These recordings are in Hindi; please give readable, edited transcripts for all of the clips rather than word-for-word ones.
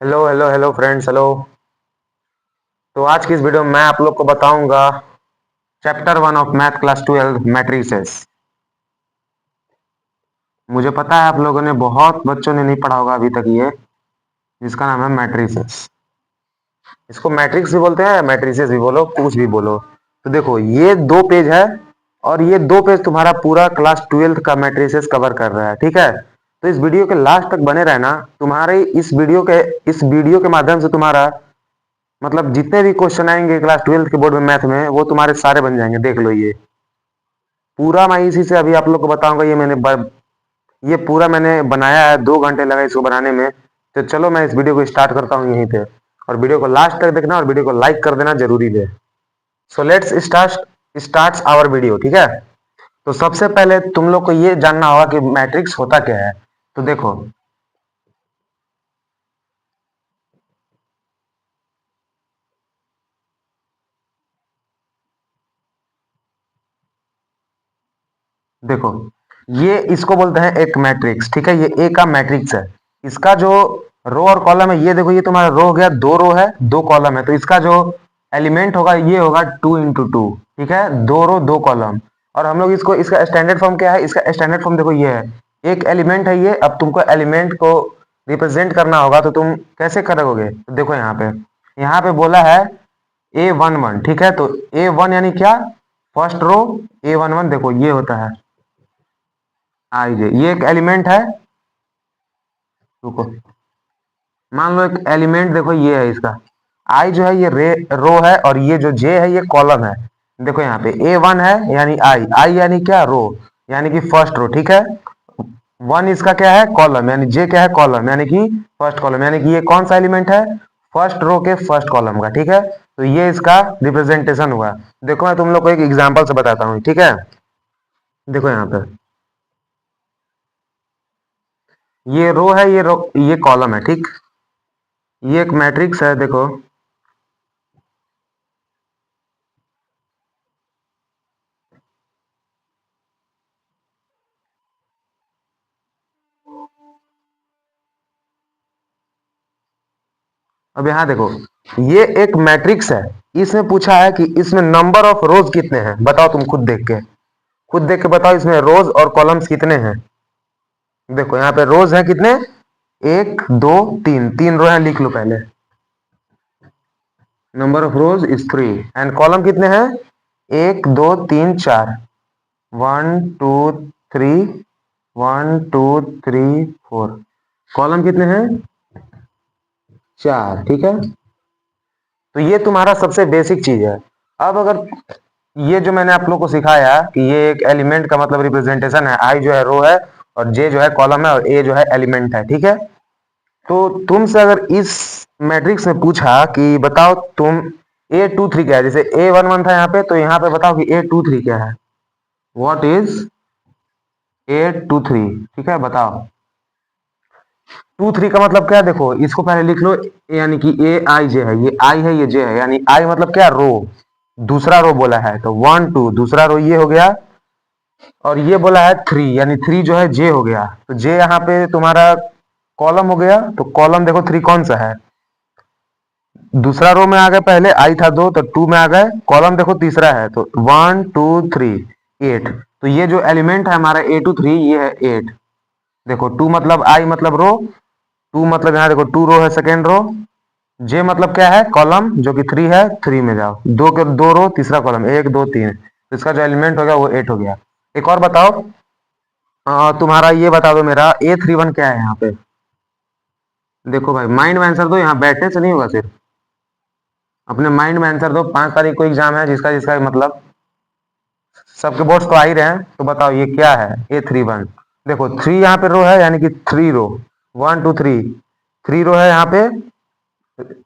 Hello hello hello friends, hello. तो आज की इस वीडियो में मैं आप लोग को बताऊंगा chapter 1 of math class 12 matrices. मुझे पता है आप लोगों ने बहुत बच्चों ने नहीं पढ़ा होगा अभी तक ये, जिसका नाम है मैट्रिसेस। इसको मैट्रिक्स भी बोलते हैं, मैट्रिसेस भी बोलो, कुछ भी बोलो। तो देखो, ये 2 पेज है और ये 2 पेज तुम्हारा पूरा क्लास 12 का मैट्रिसेस कवर कर रहा है, ठीक है। तो इस वीडियो के लास्ट तक बने रहना। तुम्हारे इस वीडियो के माध्यम से तुम्हारा मतलब जितने भी क्वेश्चन आएंगे क्लास 12 के बोर्ड में मैथ में, वो तुम्हारे सारे बन जाएंगे। देख लो, ये पूरा मैं इसी से अभी आप लोग को बताऊंगा। ये पूरा मैंने बनाया है, 2 घंटे लगा इसको बनाने में। तो चलो मैं इस वीडियो को स्टार्ट करता हूँ यहीं पे, और वीडियो को लास्ट तक देखना और वीडियो को लाइक कर देना जरूरी है। So let's start our video, ठीक है। तो सबसे पहले तुम लोग को ये जानना होगा कि मैट्रिक्स होता क्या है। तो देखो, देखो, ये इसको बोलते हैं एक मैट्रिक्स, ठीक है। ये ए का मैट्रिक्स है। इसका जो रो और कॉलम है, ये देखो, ये तुम्हारा रो हो गया, 2 रो है 2 कॉलम है। तो इसका जो एलिमेंट होगा ये होगा 2 into 2, ठीक है। 2 रो 2 कॉलम। और हम लोग इसका स्टैंडर्ड फॉर्म क्या है? इसका स्टैंडर्ड फॉर्म देखो, ये है। एक एलिमेंट है ये। अब तुमको एलिमेंट को रिप्रेजेंट करना होगा, तो तुम कैसे करोगे? तो देखो, यहाँ पे बोला है A11, ठीक है। तो A1 यानी क्या? First row. A11 देखो, ये होता है आई जे, ये एक एलिमेंट है। रुको, मान लो एक एलिमेंट देखो, ये है इसका आई जो है, ये रो है, और ये जो जे है ये कॉलम है। देखो यहाँ पे A1 है यानी आई, आई यानी क्या? रो, यानी कि फर्स्ट रो, ठीक है। 1 इसका क्या है? कॉलम, यानी जे क्या है? कॉलम, यानी कि फर्स्ट कॉलम, यानी कि ये कौन सा एलिमेंट है? फर्स्ट रो के फर्स्ट कॉलम का, ठीक है। तो ये इसका रिप्रेजेंटेशन हुआ। देखो, मैं तुम लोग को एक एग्जांपल से बताता हूँ, ठीक है। देखो यहाँ पे, ये रो है, ये कॉलम है, ठीक। ये एक मैट्रिक्स है, देखो। अब यहाँ देखो, ये एक मैट्रिक्स है। इसमें पूछा है कि इसमें नंबर ऑफ रोज कितने हैं, बताओ तुम खुद देख के बताओ, इसमें रोज और कॉलम्स कितने हैं। देखो यहाँ पे रोज है कितने? 1 2 3, 3 रो है, लिख लो पहले। Number of rose is 3। And column कितने हैं? 1 2 3 4। 1 2 3, 1 2 3 4। कॉलम कितने हैं? 4, ठीक है। तो ये तुम्हारा सबसे बेसिक चीज है। अब अगर ये जो मैंने आप लोग को सिखाया कि ये एक एलिमेंट का मतलब रिप्रेजेंटेशन है, आई जो है रो है, और जे जो है कॉलम है, और ए जो है एलिमेंट है, ठीक है। तो तुमसे अगर इस मैट्रिक्स में पूछा कि बताओ तुम A23 क्या है, जैसे A11 था यहाँ पे, तो यहाँ पे बताओ कि A23 क्या है। व्हाट इज A23, ठीक है, बताओ। 23 का मतलब क्या है? देखो, इसको पहले लिख लो, यानी कि A I J है, ये आई है, ये जे है, यानी आई मतलब क्या? रो। दूसरा रो बोला है, तो 1 2, दूसरा रो ये हो गया। और ये बोला है 3, यानी 3 जो है जे हो गया। तो जे यहाँ पे तुम्हारा कॉलम हो गया। तो कॉलम देखो 3 कौन सा है? दूसरा रो में आ गए, पहले आई था 2, तो 2 में आ गए। कॉलम देखो तीसरा है, तो 1 2 3, 8। तो ये जो एलिमेंट है हमारा A23, ये है 8। देखो, 2 मतलब आई मतलब रो, 2 मतलब यहाँ देखो 2 रो है, सेकेंड रो। जे मतलब क्या है? कॉलम, जो कि 3 है, 3 में जाओ, 2 रो तीसरा कॉलम, 1 2 3। तो इसका जो एलिमेंट हो गया वो 8 हो गया। एक और बताओ। तुम्हारा ये बता दो, मेरा A31 क्या है यहाँ पे? देखो भाई, माइंड में आंसर दो, यहाँ बैठने से नहीं होगा सिर्फ। अपने माइंड में आंसर दो। 5 तारीख को एग्जाम है, जिसका जिसका मतलब सबके बोर्ड्स तो आ ही रहे हैं। तो बताओ ये क्या है? A31। देखो, 3 यहाँ पे रो है, यानी कि 3 रो, 1 2 3, 3 रो है यहाँ पे,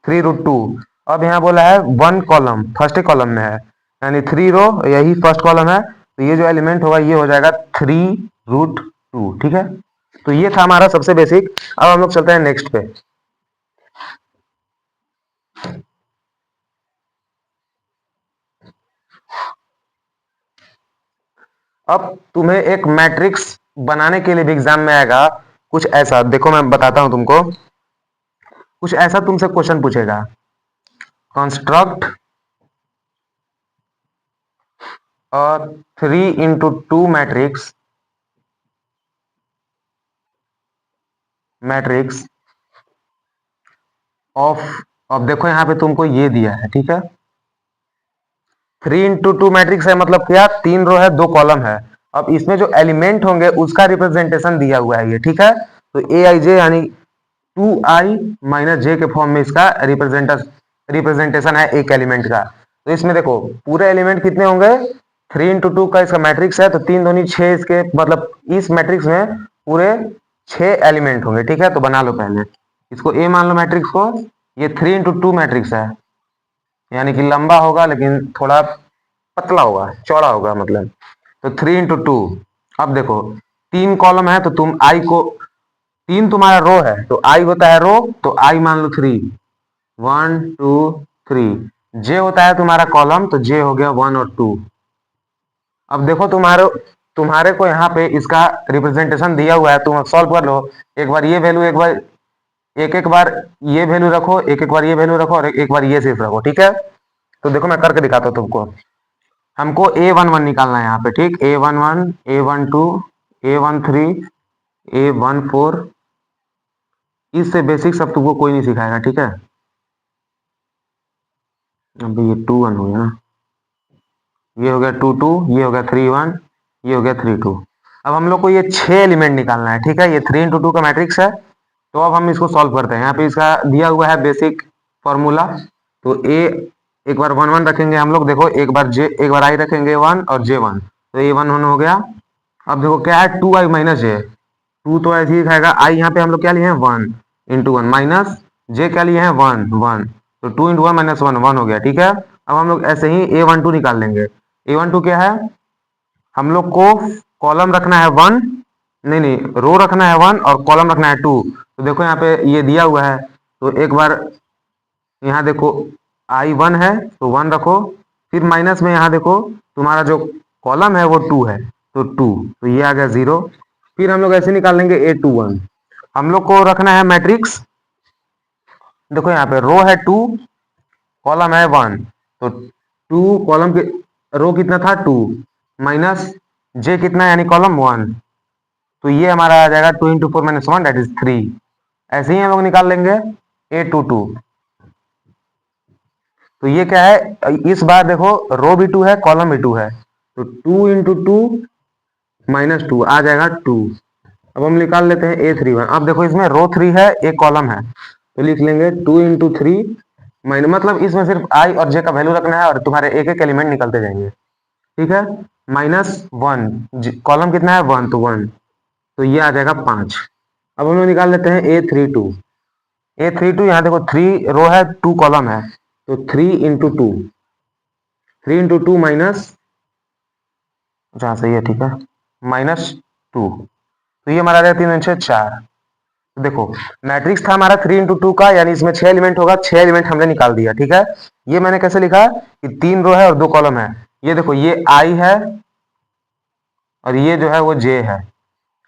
3 √2। अब यहाँ बोला है 1 कॉलम, फर्स्ट कॉलम में है, यानी 3 रो, यही फर्स्ट कॉलम है। तो ये जो एलिमेंट होगा ये हो जाएगा 3 √2, ठीक है। तो ये था हमारा सबसे बेसिक। अब हम लोग चलते हैं नेक्स्ट पे। अब तुम्हें एक मैट्रिक्स बनाने के लिए भी एग्जाम में आएगा कुछ ऐसा। देखो, मैं बताता हूं तुमको। कुछ ऐसा तुमसे क्वेश्चन पूछेगा, construct a 3 into 2 matrix of, अब देखो यहाँ पे तुमको ये दिया है, ठीक है, 3 into 2 मैट्रिक्स है, मतलब क्या, 3 रो है 2 कॉलम है। अब इसमें जो एलिमेंट होंगे उसका रिप्रेजेंटेशन दिया हुआ है ये, ठीक है। तो ए आई जे यानी 2i - j के फॉर्म में इसका रिप्रेजेंटेशन है एक एलिमेंट का। तो इसमें देखो पूरे एलिमेंट कितने होंगे, 3 into 2 का इसका मैट्रिक्स है, तो 3 दूनी 6, इसके मतलब इस मैट्रिक्स में पूरे 6 एलिमेंट होंगे, ठीक है। तो बना लो पहले इसको ए मान लो मैट्रिक्स को, ये 3 into 2 मैट्रिक्स है, यानी कि लंबा होगा लेकिन थोड़ा पतला होगा, चौड़ा होगा मतलब। तो 3 into 2, अब देखो 3 कॉलम है तो तुम आई को, 3 तुम्हारा रो है तो आई होता है रो, तो आई मान लो 3, 1 2 3। जे होता है तुम्हारा कॉलम, तो जे हो गया 1 और 2। अब देखो तुम्हारे तुम्हारे को यहाँ पे इसका रिप्रेजेंटेशन दिया हुआ है, तुम सॉल्व कर लो। एक बार ये वैल्यू, एक बार एक एक बार ये वैल्यू रखो, एक एक बार ये वैल्यू रखो, और एक बार ये सिर्फ रखो, ठीक है। तो देखो मैं करके दिखाता हूँ तुमको। हमको A11 निकालना है यहाँ पे, ठीक, A11, A12, A13, A14। इससे बेसिक सब तुमको कोई नहीं सिखाएगा, ठीक है। अभी ये 2 1 हो गया ना, ये हो गया 2 2, ये हो गया 3 1, ये हो गया 3 2। अब हम लोग को ये 6 एलिमेंट निकालना है, ठीक है। ये 3 into 2 का मैट्रिक्स है। तो अब हम इसको सॉल्व करते हैं। यहाँ पे इसका दिया हुआ है बेसिक फॉर्मूला। तो ए, एक बार 1 1 रखेंगे हम लोग, देखो एक बार जे, एक बार आई रखेंगे 1 और J1, तो A1 1 हो गया। अब देखो क्या है, 2i - j, 2 तो ऐसे ही खाएगा, आई यहाँ पे हम लोग क्या लिए हैं 1 into 1 माइनस जे क्या लिए हैं 1 1, तो 2 into 1 - 1 1 हो गया, ठीक है। अब हम लोग ऐसे ही A12 निकाल लेंगे। A12 क्या है, हम लोग को कॉलम रखना है 1, नहीं नहीं, रो रखना है 1 और कॉलम रखना है 2। तो देखो यहाँ पे ये दिया हुआ है, तो एक बार यहाँ देखो I1 है तो 1 रखो, फिर माइनस में यहाँ देखो तुम्हारा जो कॉलम है वो 2 है, तो 2, तो ये आ गया 0। फिर हम लोग ऐसे निकाल लेंगे A21। हम लोग को रखना है मैट्रिक्स, देखो यहाँ पे रो है 2, कॉलम है 1, तो 2 कॉलम के, रो कितना था 2 माइनस जे कितना यानी कॉलम 1, तो ये हमारा आ जाएगा 2 into 4 - 1 दैट इज 3। ऐसे ही हम लोग निकाल लेंगे A22। तो ये क्या है, इस बार देखो रो भी 2 है कॉलम भी 2 है, तो 2 into 2 - 2 आ जाएगा 2। अब हम निकाल लेते हैं A31। अब देखो इसमें रो 3 है, एक कॉलम है, तो लिख लेंगे 2 into 3 माइनस, मतलब इसमें सिर्फ आई और जे का वैल्यू रखना है और तुम्हारे एक एक एलिमेंट निकलते जाएंगे, ठीक है। -1, कॉलम कितना है 1, तो 1, तो ये आ जाएगा 5। अब हम लोग निकाल लेते हैं A32। यहाँ देखो 3 रो है 2 कॉलम है, तो 3 into 2, 3 into 2 माइनस, जहाँ सही है, ठीक है, -2, तो ये हमारा आ गया 3 6 4। तो देखो मैट्रिक्स था हमारा 3 into 2 का, यानी इसमें 6 एलिमेंट होगा, 6 एलिमेंट हमने निकाल दिया, ठीक है। ये मैंने कैसे लिखा कि 3 रो है और 2 कॉलम है। ये देखो ये आई है और ये जो है वो जे है।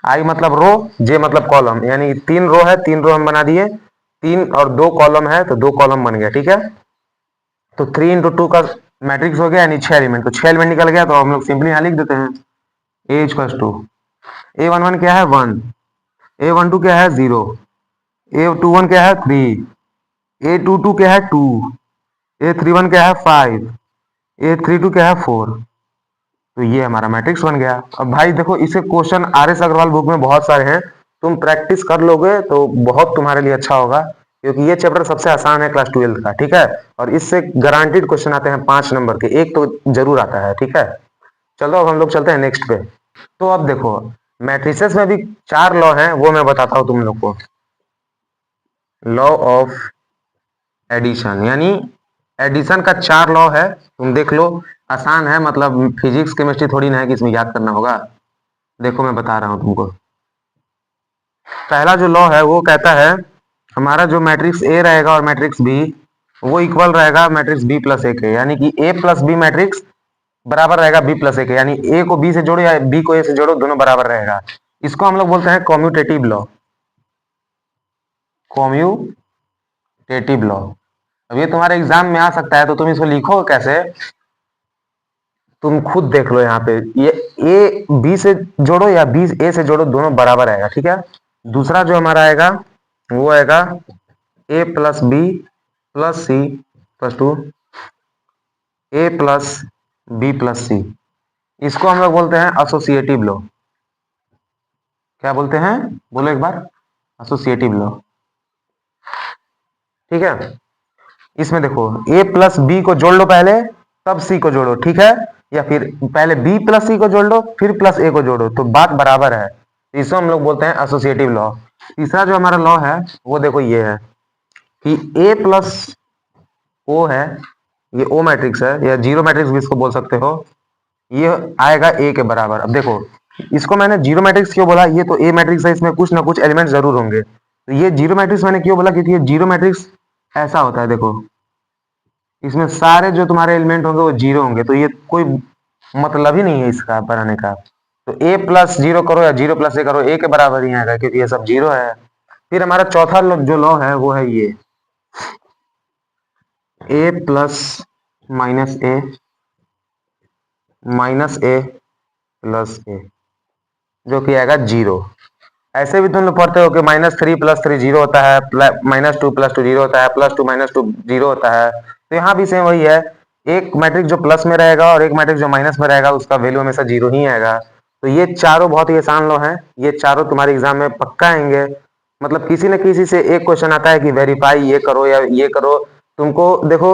आई मतलब रो, जे मतलब कॉलम, यानी 3 रो है, 3 रो हम बना दिए, 3 और 2 कॉलम है तो 2 कॉलम बन गया, ठीक है। तो 3 into 2 का मैट्रिक्स हो गया, यानी 6 एलिमेंट, तो 6 एलिमेंट निकल गया, तो हम लोग सिंपली यहाँ लिख देते हैं ए इक्वल टू A11 क्या है 1, A12 क्या है 0, A21 क्या है 3, A22 क्या है 2, A31 क्या है 5, A32 क्या है 4। तो ये हमारा मैट्रिक्स बन गया। अब भाई देखो इसे क्वेश्चन RS अग्रवाल बुक में बहुत सारे हैं, तुम प्रैक्टिस कर लोगे तो बहुत तुम्हारे लिए अच्छा होगा, क्योंकि ये चैप्टर सबसे आसान है क्लास 12 का, ठीक है। और इससे गारंटीड क्वेश्चन आते हैं 5 नंबर के, एक तो जरूर आता है, ठीक है। चलो अब हम लोग चलते हैं नेक्स्ट पे। तो अब देखो मैट्रिसेस में भी 4 लॉ हैं, वो मैं बताता हूं तुम लोग को। लॉ ऑफ एडिशन, यानी एडिशन का 4 लॉ है, तुम देख लो, आसान है, मतलब फिजिक्स केमिस्ट्री थोड़ी ना है कि इसमें याद करना होगा। देखो मैं बता रहा हूं तुमको। पहला जो लॉ है वो कहता है हमारा जो मैट्रिक्स ए रहेगा और मैट्रिक्स बी, वो इक्वल रहेगा मैट्रिक्स बी प्लस ए के, यानी कि ए प्लस बी मैट्रिक्स बराबर रहेगा बी प्लस ए के, यानी ए को बी से जोड़ो या बी को ए से जोड़ो, दोनों बराबर रहेगा। इसको हम लोग बोलते हैं commutative law, commutative associative law. अब ये तुम्हारे एग्जाम में आ सकता है, तो तुम इसको लिखो कैसे, तुम खुद देख लो। यहाँ पे ये ए बी से जोड़ो या बी ए से जोड़ो, दोनों बराबर आएगा, ठीक है। दूसरा जो हमारा आएगा वो आएगा A plus B plus C plus two A plus B plus C. इसको हम लोग बोलते हैं एसोसिएटिव लॉ। क्या बोलते हैं, बोलो एक बार, एसोसिएटिव लॉ, ठीक है। इसमें देखो ए प्लस बी को जोड़ लो पहले, तब सी को जोड़ो, ठीक है। या फिर पहले बी प्लस सी को जोड़ लो, फिर प्लस ए को जोड़ो, तो बात बराबर है। इसको हम लोग बोलते हैं एसोसिएटिव लॉ। तीसरा जो हमारा लॉ है वो देखो ये है कि ए प्लस ओ है, ये ओ मैट्रिक्स है या जीरो मैट्रिक्स भी इसको बोल सकते हो, ये आएगा ए के बराबर। अब देखो, इसको मैंने जीरो मैट्रिक्स क्यों बोला, ये तो ए मैट्रिक्स है, इसमें कुछ ना कुछ एलिमेंट जरूर होंगे। तो ये जीरो मैट्रिक्स मैंने क्यों बोला, क्योंकि ये जीरो मैट्रिक्स ऐसा होता है, देखो इसमें सारे जो तुम्हारे एलिमेंट होंगे वो जीरो होंगे, तो ये कोई मतलब ही नहीं है इसका बनाने का। तो ए प्लस जीरो करो या जीरो प्लस ए करो, ए के बराबर ही आएगा, क्योंकि ये सब जीरो है। फिर हमारा चौथा जो लॉ है वो है ये A plus minus A plus ए, जो कि आएगा जीरो। ऐसे भी तुम लोग पढ़ते हो कि -3 + 3 जीरो होता है, -2 + 2 जीरो होता है, +2 -2 जीरो होता है। तो यहाँ भी सेम वही है, एक मैट्रिक्स जो प्लस में रहेगा और एक मैट्रिक्स जो माइनस में रहेगा, उसका वैल्यू हमेशा जीरो ही आएगा। तो ये चारों बहुत ही आसान लॉ हैं, ये चारों तुम्हारे एग्जाम में पक्का आएंगे। मतलब किसी न किसी से एक क्वेश्चन आता है कि वेरीफाई ये करो या ये करो। तुमको देखो,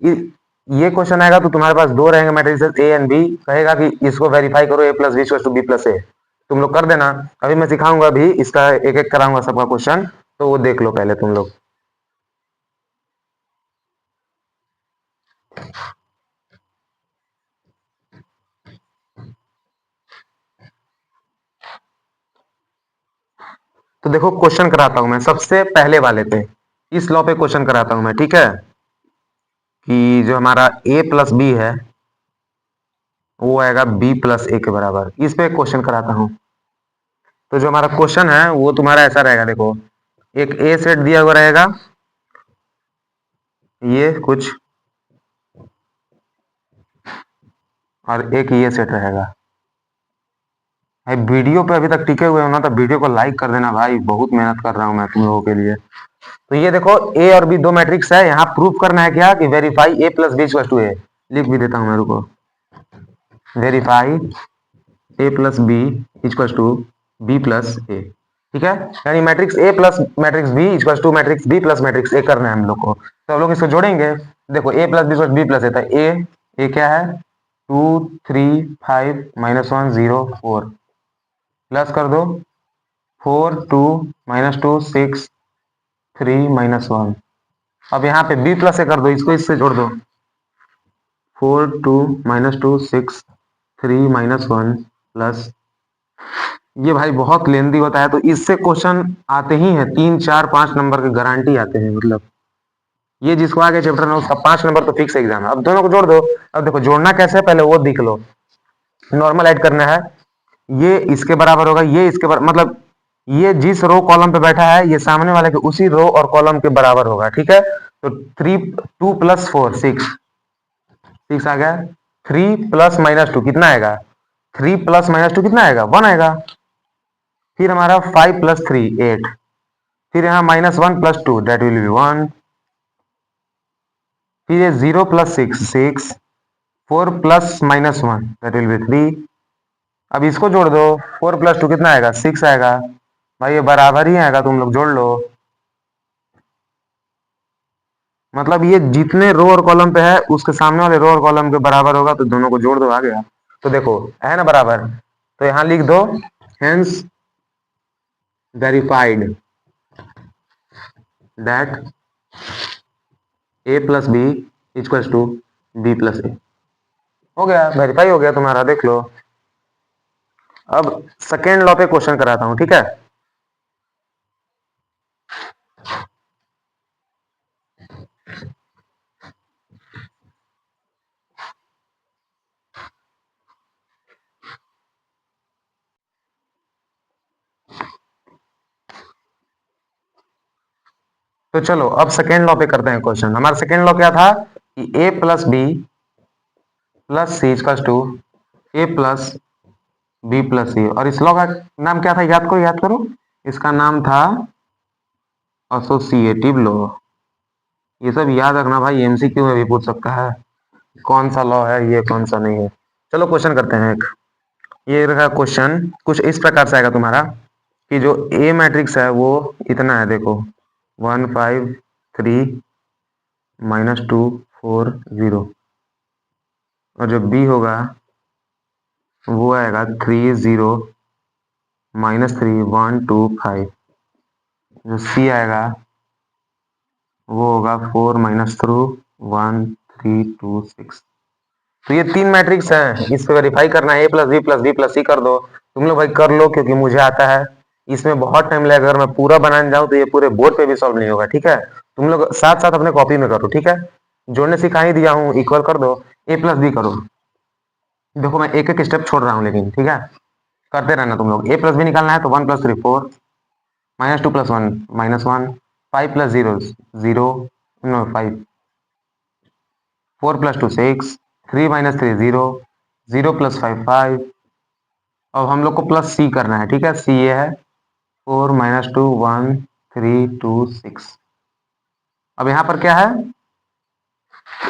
ये क्वेश्चन आएगा तो तुम्हारे पास दो रहेंगे मैट्रिक्स ए एंड बी, कहेगा कि इसको वेरीफाई करो A plus B to B plus A, तुम लोग कर देना। अभी मैं सिखाऊंगा, अभी इसका एक एक कराऊंगा सबका क्वेश्चन, तो वो देख लो पहले तुम लोग। तो देखो क्वेश्चन कराता हूं मैं सबसे पहले वाले पे, इस लॉ पे क्वेश्चन कराता हूं मैं, ठीक है। कि जो हमारा ए प्लस बी है वो आएगा बी प्लस ए के बराबर, इस पे क्वेश्चन कराता हूं। तो जो हमारा क्वेश्चन है वो तुम्हारा ऐसा रहेगा, देखो एक ए सेट दिया हुआ रहेगा, ये कुछ, और एक ये सेट रहेगा। भाई वीडियो पे अभी तक टिके हुए हो ना, तो वीडियो को लाइक कर देना भाई, बहुत मेहनत कर रहा हूं मैं तुम लोगों के लिए। तो ये देखो ए और बी दो मैट्रिक्स है, यहाँ प्रूफ करना है क्या कि verify A plus B equal to A. लिख भी देता हूं मैं, रुको। Verify A plus B equal to B plus A, ठीक है। यानी matrix A plus matrix B equal to matrix B plus matrix A करना है हम लोग को। तो हम लोग इसको जोड़ेंगे, देखो A plus B equal B plus A था, ए क्या है 2 3 5 -1 0 4, प्लस कर दो 4 2 -2 6 3 -1। अब यहाँ पे बी प्लस ए कर दो, इसको इससे जोड़ दो, 4 2 -2 6 3 -1 प्लस। ये भाई बहुत लेंदी होता है, तो इससे क्वेश्चन आते ही हैं 3 4 5 नंबर के गारंटी आते हैं। मतलब ये जिसको आगे चैप्टर में उसका 5 नंबर तो फिक्स एग्जाम है। अब दोनों को जोड़ दो। अब देखो जोड़ना कैसे है पहले वो देख लो। नॉर्मल ऐड करना है, ये इसके बराबर होगा, ये इसके बराबर, मतलब ये जिस रो कॉलम पे बैठा है ये सामने वाले के उसी रो और कॉलम के बराबर होगा, ठीक है। तो 2 + 4 6, 6 आ गया। 3 + -2 कितना आएगा, 3 + -2 कितना आएगा, 1 आएगा। फिर हमारा 5 + 3 8, फिर यहाँ -1 + 2 दैट विल बी 1, फिर ये 0 + 6 6, 4 + -1 दैट विल बी 3। अब इसको जोड़ दो, 4 + 2 कितना आएगा, 6 आएगा। भाई ये बराबर ही आएगा, तुम लोग जोड़ लो। मतलब ये जितने रो और कॉलम पे है उसके सामने वाले रो और कॉलम के बराबर होगा, तो दोनों को जोड़ दो, आ गया। तो देखो है ना बराबर, तो यहां लिख दो hence verified that A plus B equal to B plus A. हो गया, वेरीफाई हो गया तुम्हारा, देख लो। अब सेकेंड लॉ पे क्वेश्चन कराता हूं, ठीक है। तो चलो अब सेकेंड लॉ पे करते हैं क्वेश्चन। हमारा सेकेंड लॉ क्या था कि A plus B plus C equals to A plus B plus C. और इस लॉ का नाम क्या था, याद करो। इसका नाम था एसोसिएटिव लॉ। ये सब याद रखना भाई, एमसीक्यू में भी पूछ सकता है कौन सा लॉ है ये, कौन सा नहीं है। चलो क्वेश्चन करते हैं एक। ये रहा क्वेश्चन, कुछ इस प्रकार से आएगा तुम्हारा कि जो ए मैट्रिक्स है वो इतना है, देखो 1 5 3 -2 4 0। और जो बी होगा वो आएगा 3 0 -3 1 2 5। जो सी आएगा वो होगा 4 - 3 1 3 2 6। तो ये तीन मैट्रिक्स हैं, इस पे वेरीफाई करना है। A plus B plus B plus C कर दो। तुम लोग भाई कर लो, क्योंकि मुझे आता है। इसमें बहुत टाइम लगेगा, अगर मैं पूरा बनाने जाऊं तो ये पूरे बोर्ड पे भी सॉल्व नहीं होगा, ठीक है। तुम लोग साथ साथ अपने कॉपी में करो, ठीक है। जोड़ने सिखा ही दिया हूँ, इक्वल कर दो, ए प्लस बी करो। देखो मैं एक एक स्टेप छोड़ रहा हूँ, लेकिन ठीक है, करते रहना तुम लोग। ए प्लस बी निकालना है तो 1 + 3 4 -2 + 1 -1 5 + 0 0 नो 5 4 + 2 6 3 - 3 0 0 + 5 5। अब हम लोग को प्लस सी करना है, ठीक है। सी ये है 4 - 2 1 3 2 6। अब यहाँ पर क्या है,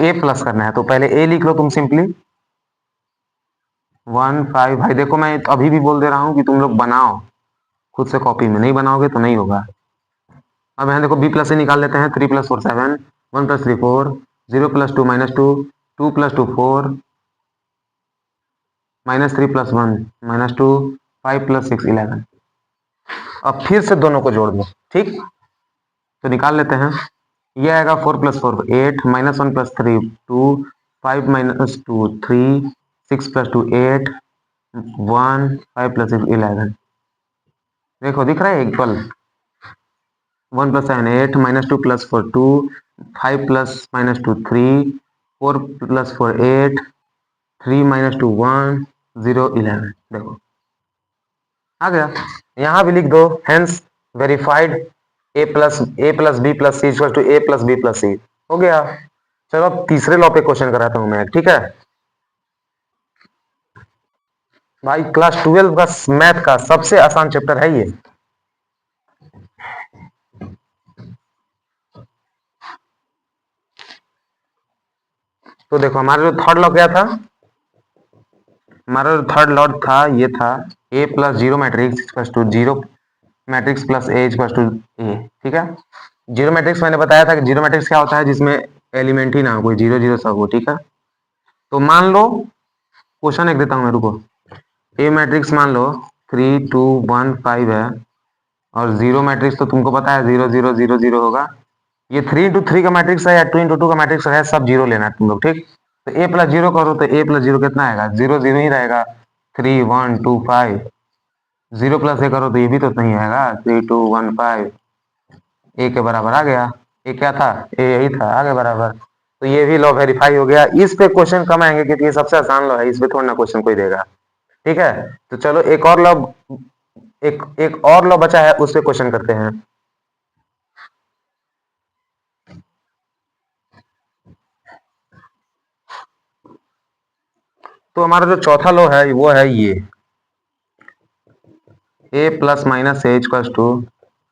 ए प्लस करना है, तो पहले ए लिख लो तुम सिंपली 1 5। भाई देखो मैं अभी भी बोल दे रहा हूँ कि तुम लोग बनाओ खुद से कॉपी में, नहीं बनाओगे तो नहीं होगा। अब यहाँ देखो बी प्लस से निकाल लेते हैं। 3 + 4 7 1 + 3 4 0 + 2 -2 2 + 2 4 -3 + 1 -2 5 + 6 11। अब फिर से दोनों को जोड़ दो, ठीक। तो निकाल लेते हैं। ये आएगा 4 + 4 8 -1 + 3 2 5 - 2 3 6 + 2 8 1 5 + 6 11। देखो दिख रहा है इक्वल। 1 + 7 8 -2 + 4 2 5 + -2 3 4 + 4 8 3 -2 1 0 11। देखो आ गया। यहाँ भी लिख दो, hence verified A plus B plus C equal to A plus B plus C. हो गया। चलो अब तीसरे लॉ पे क्वेश्चन कराता हूं मैं, ठीक है। भाई क्लास 12 का मैथ का सबसे आसान चैप्टर है ये। तो देखो हमारा जो थर्ड लॉ क्या था, हमारा जो थर्ड लॉ था ये था A plus zero matrix equal to zero matrix plus A equal to A, ठीक है। जीरो मैट्रिक्स मैंने बताया था कि जीरो मैट्रिक्स क्या होता है, जिसमें एलिमेंट ही ना हो, कोई जीरो जीरो सब हो, ठीक है। तो मान लो क्वेश्चन एक देता हूं मैं, रुको। ए मैट्रिक्स मान लो 3 2 1 5 है, और जीरो मैट्रिक्स तो तुमको पता है 0 0 0 0 होगा। ये 3 × 3 का मैट्रिक्स है या 2 × 2 का मैट्रिक्स है, सब जीरो लेना है तुम लोग, ठीक। तो ए प्लस जीरो करो तो ए प्लस जीरो कितना आएगा, 0 0 ही रहेगा। 3 1 2 5। 0 + ए करो तो ये भी तो नहीं आएगा, 3 2 1 5। ए के बराबर आ गया। ए क्या था, ए यही था, आगे बराबर। तो ये भी लॉ वेरीफाई हो गया। इस पे क्वेश्चन कम आएंगे क्योंकि ये सबसे आसान लॉ है, इस पे थोड़ा ना क्वेश्चन कोई देगा, ठीक है। तो चलो एक और लॉ, एक और लॉ बचा है, उस पे क्वेश्चन करते हैं। तो हमारा जो चौथा लॉ है वो है ये A plus minus A equal to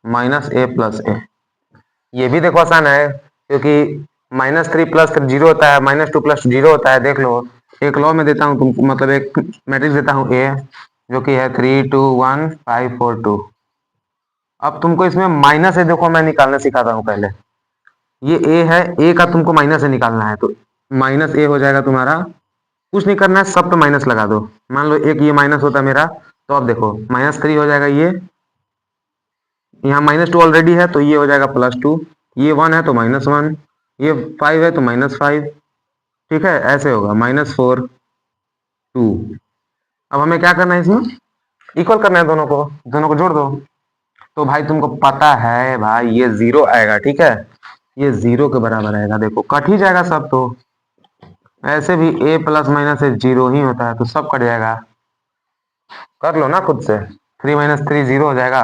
minus A plus A. ये भी देखो आसान है, क्योंकि -3 + 0 होता है, -2 + 0 होता है, देख लो। एक लॉ में देता हूँ तुमको, मतलब एक मैट्रिक्स देता हूँ ए, जो कि है 3 2 1 5 4 2। अब तुमको इसमें माइनस ए देखो मैं निकालना सिखाता हूँ पहले। ये ए है, ए का तुमको माइनस ए निकालना है, तो माइनस ए हो जाएगा तुम्हारा। कुछ नहीं करना है, सब पे माइनस लगा दो। मान लो एक ये माइनस होता मेरा, तो अब देखो -3 हो जाएगा ये, यहाँ -2 ऑलरेडी है तो ये हो जाएगा +2। ये 1 है तो -1, ये 5 है तो -5, ठीक है। ऐसे होगा -4 2। अब हमें क्या करना है, इसमें इक्वल करना है, दोनों को जोड़ दो। तो भाई तुमको पता है भाई ये 0 आएगा, ठीक है। ये 0 के बराबर आएगा, देखो कट ही जाएगा सब। तो ऐसे भी a प्लस माइनस से 0 ही होता है, तो सब कट जाएगा। कर लो ना खुद से, 3 - 3 0 हो जाएगा।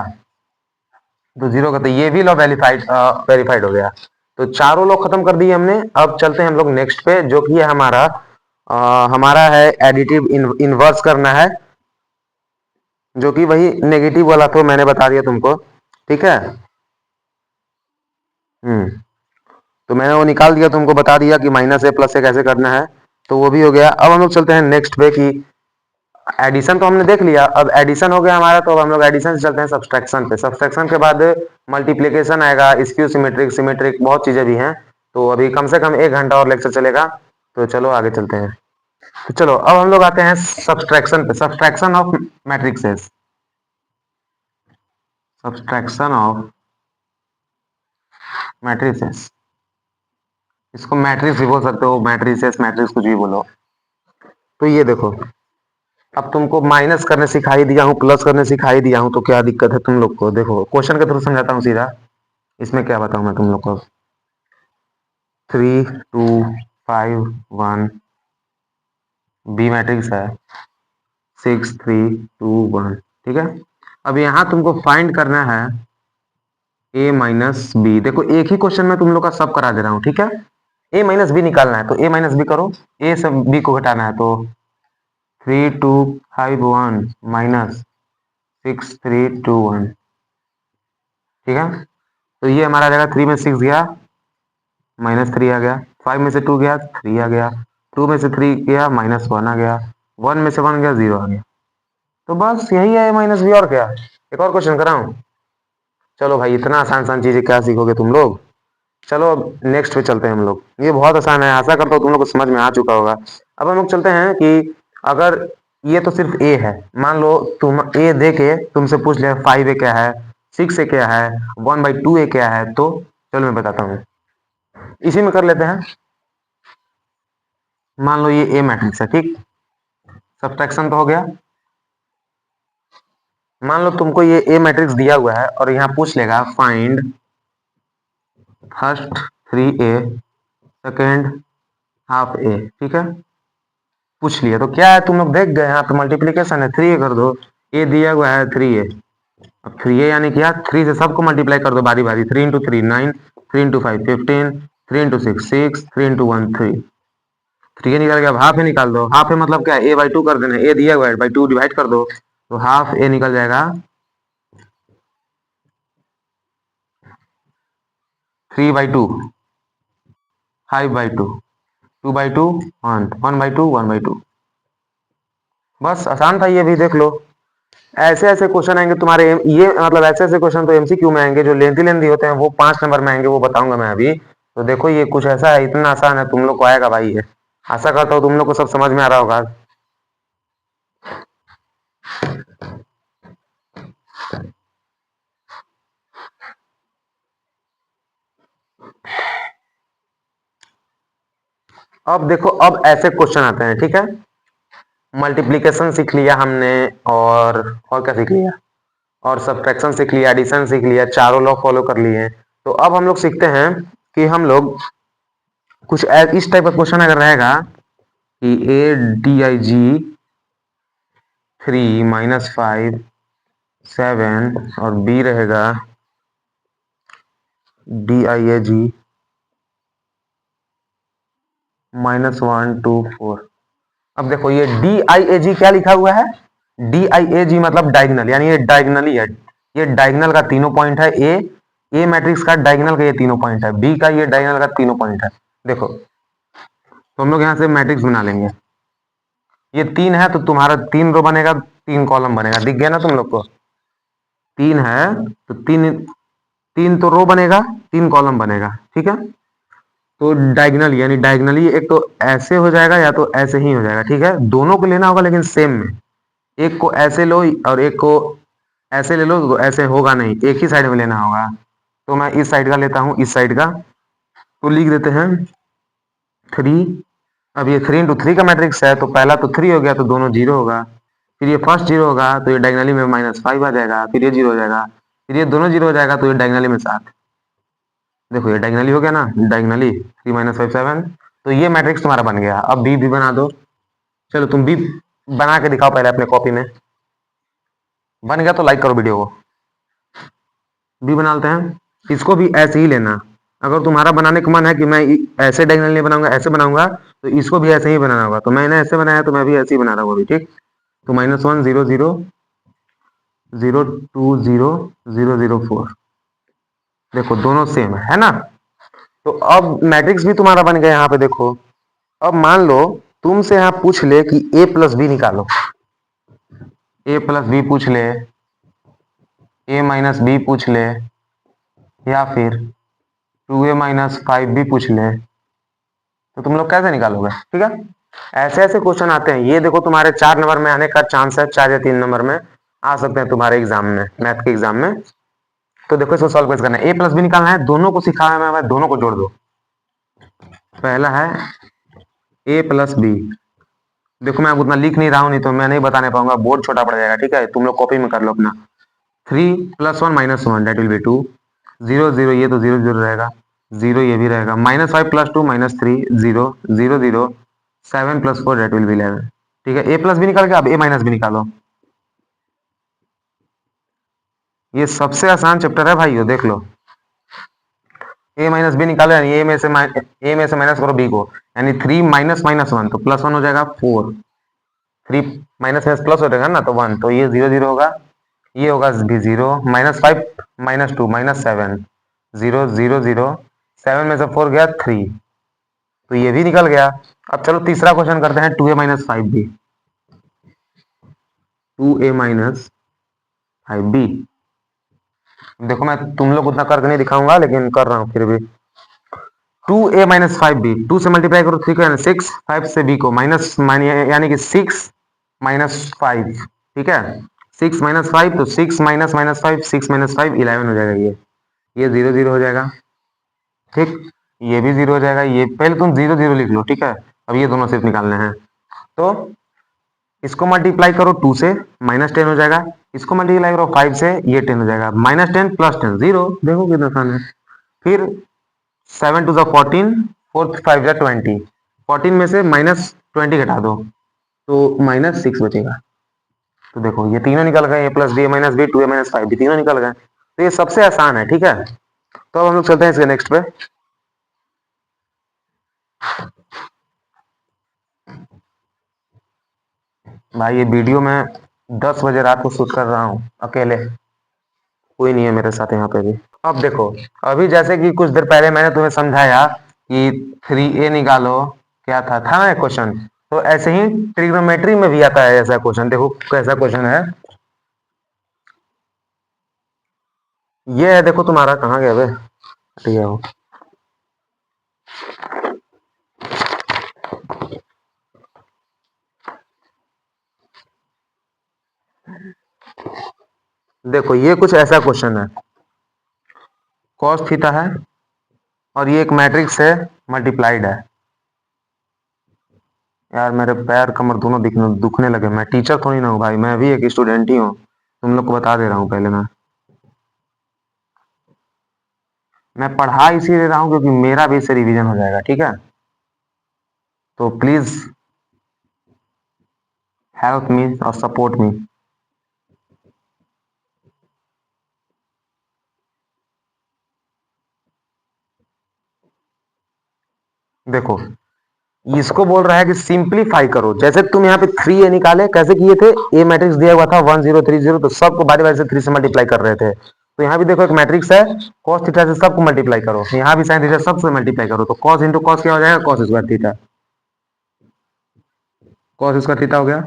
तो जीरो का, तो ये भी लॉ वेरीफाइड वेरीफाइड हो गया। तो चारों लॉ खत्म कर दिए हमने। अब चलते हैं हम लोग नेक्स्ट पे, जो कि है हमारा है एडिटिव इनवर्स करना है, जो कि वही नेगेटिव वाला तो मैंने बता दिया तुमको, ठीक है। हम्म। तो मैंने वो निकाल दिया, तुमको बता दिया कि माइनस ए प्लस ए कैसे करना है। तो वो भी हो गया। अब हम लोग चलते हैं नेक्स्ट पे कि एडिशन तो हमने देख लिया, अब एडिशन हो गया हमारा, तो अब हम लोग एडिशन से चलते हैं सब्सट्रैक्शन पे। सब्सट्रैक्शन के बाद मल्टीप्लिकेशन आएगा, स्क्यू सिमेट्रिक, सिमेट्रिक, बहुत चीजें भी हैं। तो अभी कम से कम 1 घंटा और लेक्चर चलेगा। तो चलो आगे चलते हैं। तो चलो अब हम लोग आते हैं सब्सट्रैक्शन पे, subtraction of matrixes. Subtraction of matrices, इसको मैट्रिक्स भी बोल सकते हो, मैट्रिसेस, मैट्रिक्स, कुछ भी बोलो। तो ये देखो, अब तुमको माइनस करने सिखाई दिया हूँ, प्लस करने सिखाई दिया हूँ, तो क्या दिक्कत है तुम लोग को? देखो क्वेश्चन के थ्रू समझाता हूँ सीधा। इसमें क्या बताऊँ मैं तुम लोग को? 3 2 5 1 बी मैट्रिक्स है, 6 3 2 1, ठीक है। अब यहाँ तुमको फाइंड करना है ए माइनस बी। देखो एक ही क्वेश्चन में तुम लोग का सब करा दे रहा हूँ, ठीक है। ए माइनस बी निकालना है, तो ए माइनस बी करो। ए से बी को घटाना है, तो 3 2 5 1 माइनस 6 3 2 1, ठीक है। तो ये हमारा आ जाएगा, 3 में 6 गया, -3 आ गया। 5 में से 2 गया, 3 आ गया। 2 में से 3 गया, -1 आ गया। 1 में से 1 गया, 0 आ गया। तो बस यही है माइनस बी, और क्या। एक और क्वेश्चन कराऊं? चलो भाई, इतना आसान आसान चीजें क्या सीखोगे तुम लोग। चलो अब नेक्स्ट पे चलते हैं हम लोग। ये बहुत आसान है, आशा करता हूँ तुम लोग को समझ में आ चुका होगा। अब हम लोग चलते हैं कि अगर ये तो सिर्फ ए है, मान लो तुम ए दे के तुमसे पूछ लिया 5 ए क्या है, 6 ए क्या है, 1/2 ए क्या है, तो चलो मैं बताता हूँ। इसी में कर लेते हैं। मान लो ये ए मैट्रिक्स है, ठीक। सब्ट्रैक्शन तो हो गया। मान लो तुमको ये ए मैट्रिक्स दिया हुआ है और यहाँ पूछ लेगा फाइंड फर्स्ट 3 ए, सेकेंड हाफ ए, ठीक है। पूछ लिया तो क्या है, तुम लोग देख गए, यहाँ पे मल्टीप्लीकेशन है, 3 ए कर दो। ए दिया हुआ है 3 ए। अब 3 ए यानी क्या, 3 से सबको मल्टीप्लाई कर दो बारी बारी। 3 × 3 9, 3 × 5 15, 3 × 6 6, 3 × 1 3। 3 ए निकाल गया, अब हाफ ए निकाल दो। हाफ ए मतलब क्या है, a/2 कर देना। ए दिया हुआ है, बाई 2 डिवाइड कर दो, तो हाफ ए निकल जाएगा 3/2, 5/2, 2/2, 1, 1/2, 1/2। बस आसान था, ये भी देख लो। ऐसे ऐसे क्वेश्चन आएंगे तुम्हारे, ये मतलब ऐसे ऐसे क्वेश्चन तो एमसीक्यू में आएंगे, जो लेंथी लेंथी होते हैं वो 5 नंबर में आएंगे, वो बताऊंगा मैं अभी। तो देखो ये कुछ ऐसा है, इतना आसान है, तुम लोग को आएगा भाई ये। आशा करता हूँ तुम लोग को सब समझ में आ रहा होगा। अब देखो, अब ऐसे क्वेश्चन आते हैं, ठीक है। मल्टीप्लीकेशन सीख लिया हमने, और क्या सीख लिया, और सब्ट्रैक्शन सीख लिया, एडिशन सीख लिया, चारों लॉ फॉलो कर लिए। तो अब हम लोग सीखते हैं कि हम लोग कुछ इस टाइप का क्वेश्चन अगर रहेगा कि ADIG 3 - 5 7, और बी रहेगा DIAG -1 2 4। अब देखो ये DIAG क्या लिखा हुआ है, DIAG मतलब डायगनल, यानी ये डायगनली है। ये डायगनल का तीनों पॉइंट है। ए मैट्रिक्स का डायगनल का ये तीनों पॉइंट है, बी का ये डायगनल का तीनों पॉइंट है। देखो तो हम लोग यहाँ से मैट्रिक्स बना लेंगे। ये 3 है तो तुम्हारा 3 रो बनेगा, 3 कॉलम बनेगा, दिख गया ना तुम लोग को। 3 है तो 3 तो रो बनेगा, 3 कॉलम बनेगा, ठीक है। तो डायगनली यानी डायगनली एक तो ऐसे हो जाएगा या तो ऐसे ही हो जाएगा, ठीक है। दोनों को लेना होगा लेकिन सेम में। एक को ऐसे लो और एक को ऐसे ले लो, तो ऐसे होगा नहीं, एक ही साइड में लेना होगा। तो मैं इस साइड का लेता हूँ, इस साइड का। तो लिख देते हैं 3। अब ये 3 × 3 का मैट्रिक्स है, तो पहला तो 3 हो गया, तो दोनों 0 होगा। फिर ये फर्स्ट 0 होगा, तो ये डायगनली में -5 आ जाएगा। फिर ये 0 हो जाएगा, फिर ये दोनों 0 हो जाएगा, तो ये डायगनली में 7। देखो ये डायगनली हो गया ना, डायगनली 3 - 5 7। तो ये मैट्रिक्स तुम्हारा बन गया। अब बी भी बना दो। चलो तुम बी बना के दिखाओ पहले अपने कॉपी में। बन गया तो लाइक करो वीडियो को। बी बना लेते हैं। इसको भी ऐसे ही लेना। अगर तुम्हारा बनाने का मन है कि मैं ऐसे डायगोनल नहीं बनाऊंगा, ऐसे बनाऊंगा, तो इसको भी ऐसे ही बनाना होगा। तो मैंने ऐसे बनाया तो मैं भी ऐसे ही बना रहा हूँ अभी, ठीक। तो -1 0 0 0 2 0 0 0 4, देखो दोनों सेम है ना। तो अब मैट्रिक्स भी तुम्हारा बन गया यहाँ पे, देखो। अब मान लो तुमसे यहाँ पूछ ले कि a प्लस बी निकालो, a प्लस बी पूछ ले, a माइनस बी पूछ ले, या फिर 2a-5 भी पूछ ले, तो तुम लोग कैसे निकालोगे? ठीक है, ऐसे ऐसे क्वेश्चन आते हैं। ये देखो तुम्हारे 4 नंबर में आने का चांस है, 4 या 3 नंबर में आ सकते हैं तुम्हारे एग्जाम में, मैथ के एग्जाम में। तो देखो इसको सॉल्व कैसे करना है। ए प्लस बी निकालना है, दोनों को सिखाया मैं, दोनों को जोड़ दो। पहला है ए प्लस बी। देखो मैं अब उतना लिख नहीं रहा हूं, नहीं तो मैं नहीं बताने पाऊंगा, बोर्ड छोटा पड़ जाएगा। ठीक है, तुम लोग कॉपी में कर लो अपना। 3 + 1 - 1 दैट विल बी 2। 0 0, ये तो 0 0 रहेगा, 0 ये भी रहेगा। -5 + 2 -3 0 0 0। 7 + 4 दैट विल बी 11। ठीक है, ए प्लस बी निकाल के अब ए माइनस बी निकालो। ये सबसे आसान चैप्टर है भाइयों, देख लो। ए माइनस बी निकालो, यानी ए में से माइनस करो बी को, यानी 3 -1 तो +1 हो जाएगा 4। 3 माइनस में प्लस हो जाएगा ना, तो 1, तो ये 0 0 होगा, ये होगा भी 0। -5 -2 -7 0 0 0। 7 में से 4 गया 3, तो ये भी निकल गया। अब चलो तीसरा क्वेश्चन करते हैं, 2a-5 भी। 2a-5 भी, देखो मैं तुम लोग उतना करके नहीं दिखाऊंगा, लेकिन कर रहा हूं फिर भी। 2a-5 बी, 2 से मल्टीप्लाई करो 3 को, 6, 5 से b को माइनस, यानी कि 6 - 5। ठीक है, 6 - 5, तो 6 -5, 6 - 5 11 हो जाएगा। ये 0 0 हो जाएगा, ठीक। ये भी 0 हो जाएगा। ये पहले तुम 0 0 लिख लो, ठीक है। अब ये दोनों सिर्फ निकालने हैं, तो इसको मल्टीप्लाई करो 2 से, -10 हो जाएगा। इसको मल्टीप्लाई करो 5 से, ये 10 हो जाएगा। -10 + 10 0, देखो कितना आसान है। फिर 7 2 14, 4 5 20। 14 में से -20 घटा दो, तो -6 बचेगा। तो देखो ये तीनों निकल गए, A plus B minus B, 2a-5 भी तीनों निकल गए। तो ये सबसे आसान है, ठीक है। तो अब हम लोग चलते हैं इसके नेक्स्ट पे। भाई ये वीडियो मैं 10 बजे रात को शूट कर रहा हूँ अकेले, कोई नहीं है मेरे साथ यहाँ पे भी। अब देखो, अभी जैसे कि कुछ देर पहले मैंने तुम्हें समझाया कि 3a निकालो, क्या था ना क्वेश्चन। तो ऐसे ही ट्रिग्नोमेट्री में भी आता है ऐसा क्वेश्चन। देखो कैसा क्वेश्चन है ये है, देखो तुम्हारा कहाँ गया वे, ठीक है वो। देखो ये कुछ ऐसा क्वेश्चन है, कॉस थीटा है और ये एक मैट्रिक्स है, मल्टीप्लाइड है। यार मेरे पैर कमर दोनों दुखने लगे। मैं टीचर थोड़ी ना हूँ भाई, मैं भी एक स्टूडेंट ही हूँ, तुम लोग को बता दे रहा हूँ पहले। मैं पढ़ा इसीलिए रहा हूँ क्योंकि मेरा भी इससे रिवीजन हो जाएगा, ठीक है। तो प्लीज हेल्प मी और सपोर्ट मी। देखो इसको बोल रहा है कि सिंप्लीफाई करो। जैसे तुम यहाँ पे 3a निकाले, कैसे किए थे, ए मैट्रिक्स दिया हुआ था 1 0 3 0, तो सबको बारी बारी से 3 से मल्टीप्लाई कर रहे थे। तो यहाँ भी देखो एक मैट्रिक्स है, cos थीटा से सबको मल्टीप्लाई करो, यहाँ भी sin थीटा सबसे मल्टीप्लाई करो, तो cos इंटू cos क्या हो जाएगा, cos square theta. cos square theta हो गया,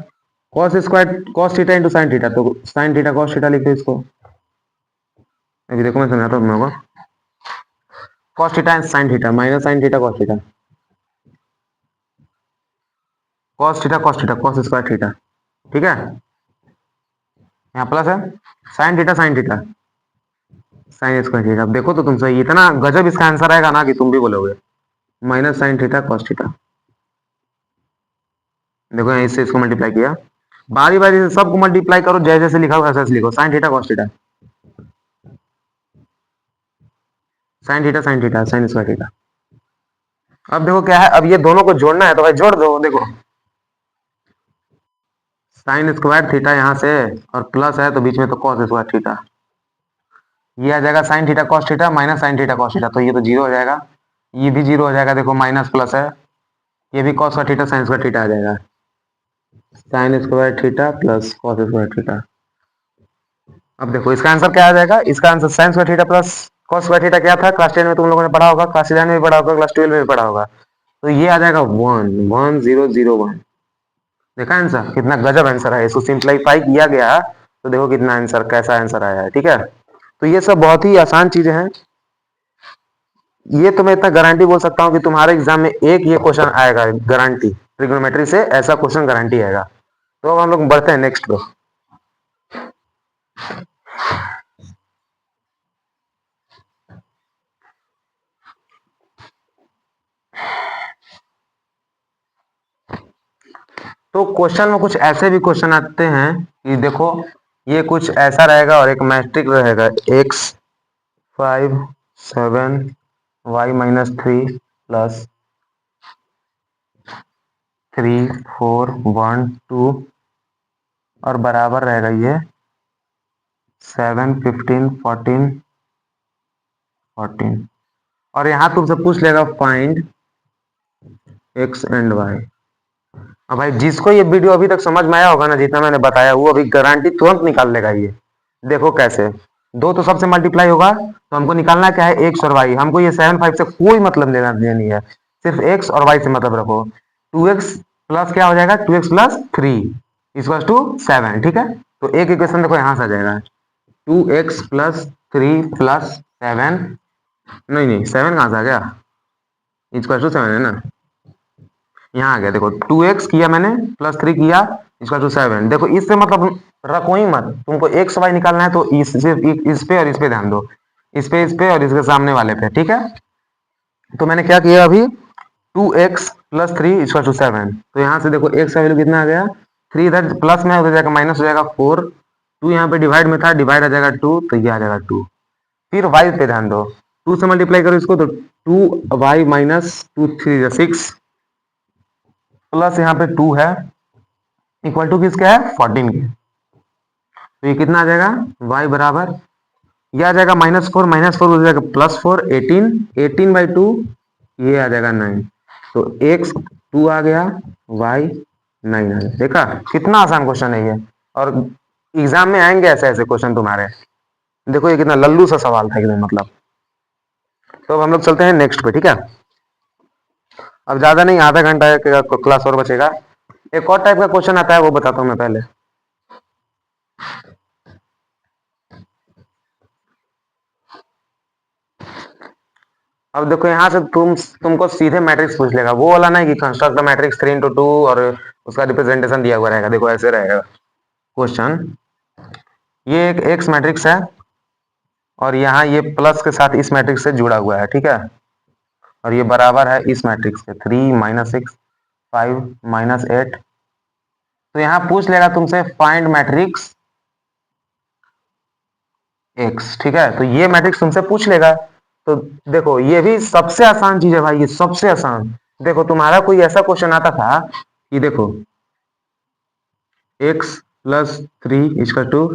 cos square cos theta into sin theta, तो sin थीटा cos थीटा लिख दो इसको। अभी देखो मैं समझाता हूँ तुम लोगों को। cos theta sin theta minus sin theta cos theta, cos theta cos theta cos square theta, ठीक है। यहाँ प्लस है, sin theta sin theta sin square theta. अब देखो तो तुम सही, इतना गजब इसका आंसर आएगा ना कि तुम भी बोलोगे। Minus sin theta cos theta, देखो यहाँ इससे इसको मल्टीप्लाई किया, बारी बारी से सबको मल्टीप्लाई करो, जैसे जैसे लिखा हुआ ऐसे लिखो, sin theta cos theta, sin theta sin square theta. अब देखो क्या है, अब ये दोनों को जोड़ना है, तो भाई जोड़ दो। देखो साइन स्क्वायर थीटा यहाँ से, और प्लस है तो बीच में तो cos स्क्वायर थीटा। ये आ जाएगा sine theta cos theta minus sine theta cos theta, तो ये तो जीरो हो जाएगा, ये भी जीरो हो जाएगा, देखो माइनस प्लस है, ये भी कॉस का थीटा साइन स्क्वायर थीटा आ जाएगा, sine square theta plus cos square theta. अब देखो इसका आंसर क्या आ जाएगा, इसका answer sine square theta plus cos square theta क्या था, क्लास 10 में तुम लोगों ने पढ़ा होगा, क्लास 11 में भी पढ़ा होगा, क्लास 12 में भी पढ़ा होगा, तो ये आ जाएगा 11001। देखा आंसर कितना गजब आंसर है, इसको सिंप्लीफाई किया गया तो देखो कितना आंसर, कैसा आंसर आया है, ठीक है। तो ये सब बहुत ही आसान चीजें हैं, ये तो मैं इतना गारंटी बोल सकता हूँ कि तुम्हारे एग्जाम में एक ये क्वेश्चन आएगा, गारंटी, ट्रिग्नोमेट्री से ऐसा क्वेश्चन गारंटी आएगा। तो अब हम लोग बढ़ते हैं नेक्स्ट पे। तो क्वेश्चन में कुछ ऐसे भी क्वेश्चन आते हैं कि देखो ये कुछ ऐसा रहेगा और एक मैट्रिक रहेगा, x 5 7 y माइनस 3 प्लस 3 4 1 2 और बराबर रहेगा ये 7 15 14 14, और यहाँ तुमसे पूछ लेगा फाइंड x एंड y। अब भाई जिसको ये वीडियो अभी तक समझ में आया होगा ना, जितना मैंने बताया, वो अभी गारंटी तुरंत निकाल लेगा ये। देखो कैसे, दो तो सबसे मल्टीप्लाई होगा, तो हमको निकालना क्या है, एक्स और वाई। हमको ये 7 5 से कोई मतलब लेना नहीं है, सिर्फ एक्स और वाई से मतलब रखो। 2x प्लस क्या हो जाएगा, 2x प्लस 3 इक्वल टू 7, ठीक है। तो एक इक्वेशन देखो यहाँ से आ जाएगा, 2x प्लस 3 प्लस 7, नहीं नहीं 7 कहाँ से आ गया, इक्वल टू 7 है ना, यहाँ आ गया, देखो 2x किया मैंने प्लस 3 किया इसका टू 7। देखो इससे मतलब रखो ही मत, तुमको एक्स वाई निकालना है तो इस पे और इस पे ध्यान दो, इस पे और इसके सामने वाले पे, ठीक है। तो मैंने क्या किया अभी, 2x प्लस 3 इसका टू 7, तो यहाँ से देखो x का वैल्यू कितना आ गया, 3 इधर प्लस में उधर जाएगा माइनस हो जाएगा 4, 2 यहाँ पे डिवाइड में था, डिवाइड आ जाएगा 2, तो ये आ जाएगा 2। फिर y पे ध्यान दो, 2 से मल्टीप्लाई करो इसको तो 2y माइनस 2 3 6 प्लस यहाँ पे 2 है इक्वल टू किसके है, 14 के। तो ये कितना आ जाएगा, y बराबर, ये आ जाएगा -4 हो जाएगा +4 18, 18/2 ये आ जाएगा 9। तो x 2 आ गया, y 9 आ गया। देखा कितना आसान क्वेश्चन है ये, और एग्जाम में आएंगे ऐसे ऐसे क्वेश्चन तुम्हारे। देखो ये कितना लल्लू सा सवाल था एकदम, मतलब। तो अब हम लोग चलते हैं नेक्स्ट पे, ठीक है। अब ज्यादा नहीं, आधा घंटा क्लास और बचेगा। एक और टाइप का क्वेश्चन आता है, वो बताता हूँ मैं पहले। अब देखो यहाँ से तुमको सीधे मैट्रिक्स पूछ लेगा, वो वाला नहीं कि कंस्ट्रक्ट मैट्रिक्स 3 into 2 और उसका रिप्रेजेंटेशन दिया हुआ रहेगा। देखो ऐसे रहेगा क्वेश्चन, ये एक एक्स मैट्रिक्स है और यहाँ ये प्लस के साथ इस मैट्रिक्स से जुड़ा हुआ है, ठीक है। और ये बराबर है इस मैट्रिक्स के 3 -6 5 -8। तो यहाँ पूछ लेगा तुमसे फाइंड मैट्रिक्स एक्स, ठीक है। तो ये मैट्रिक्स तुमसे पूछ लेगा, तो देखो ये भी सबसे आसान चीज है भाई, ये सबसे आसान। देखो तुम्हारा कोई ऐसा क्वेश्चन आता था कि देखो x प्लस 3 इक्वल टू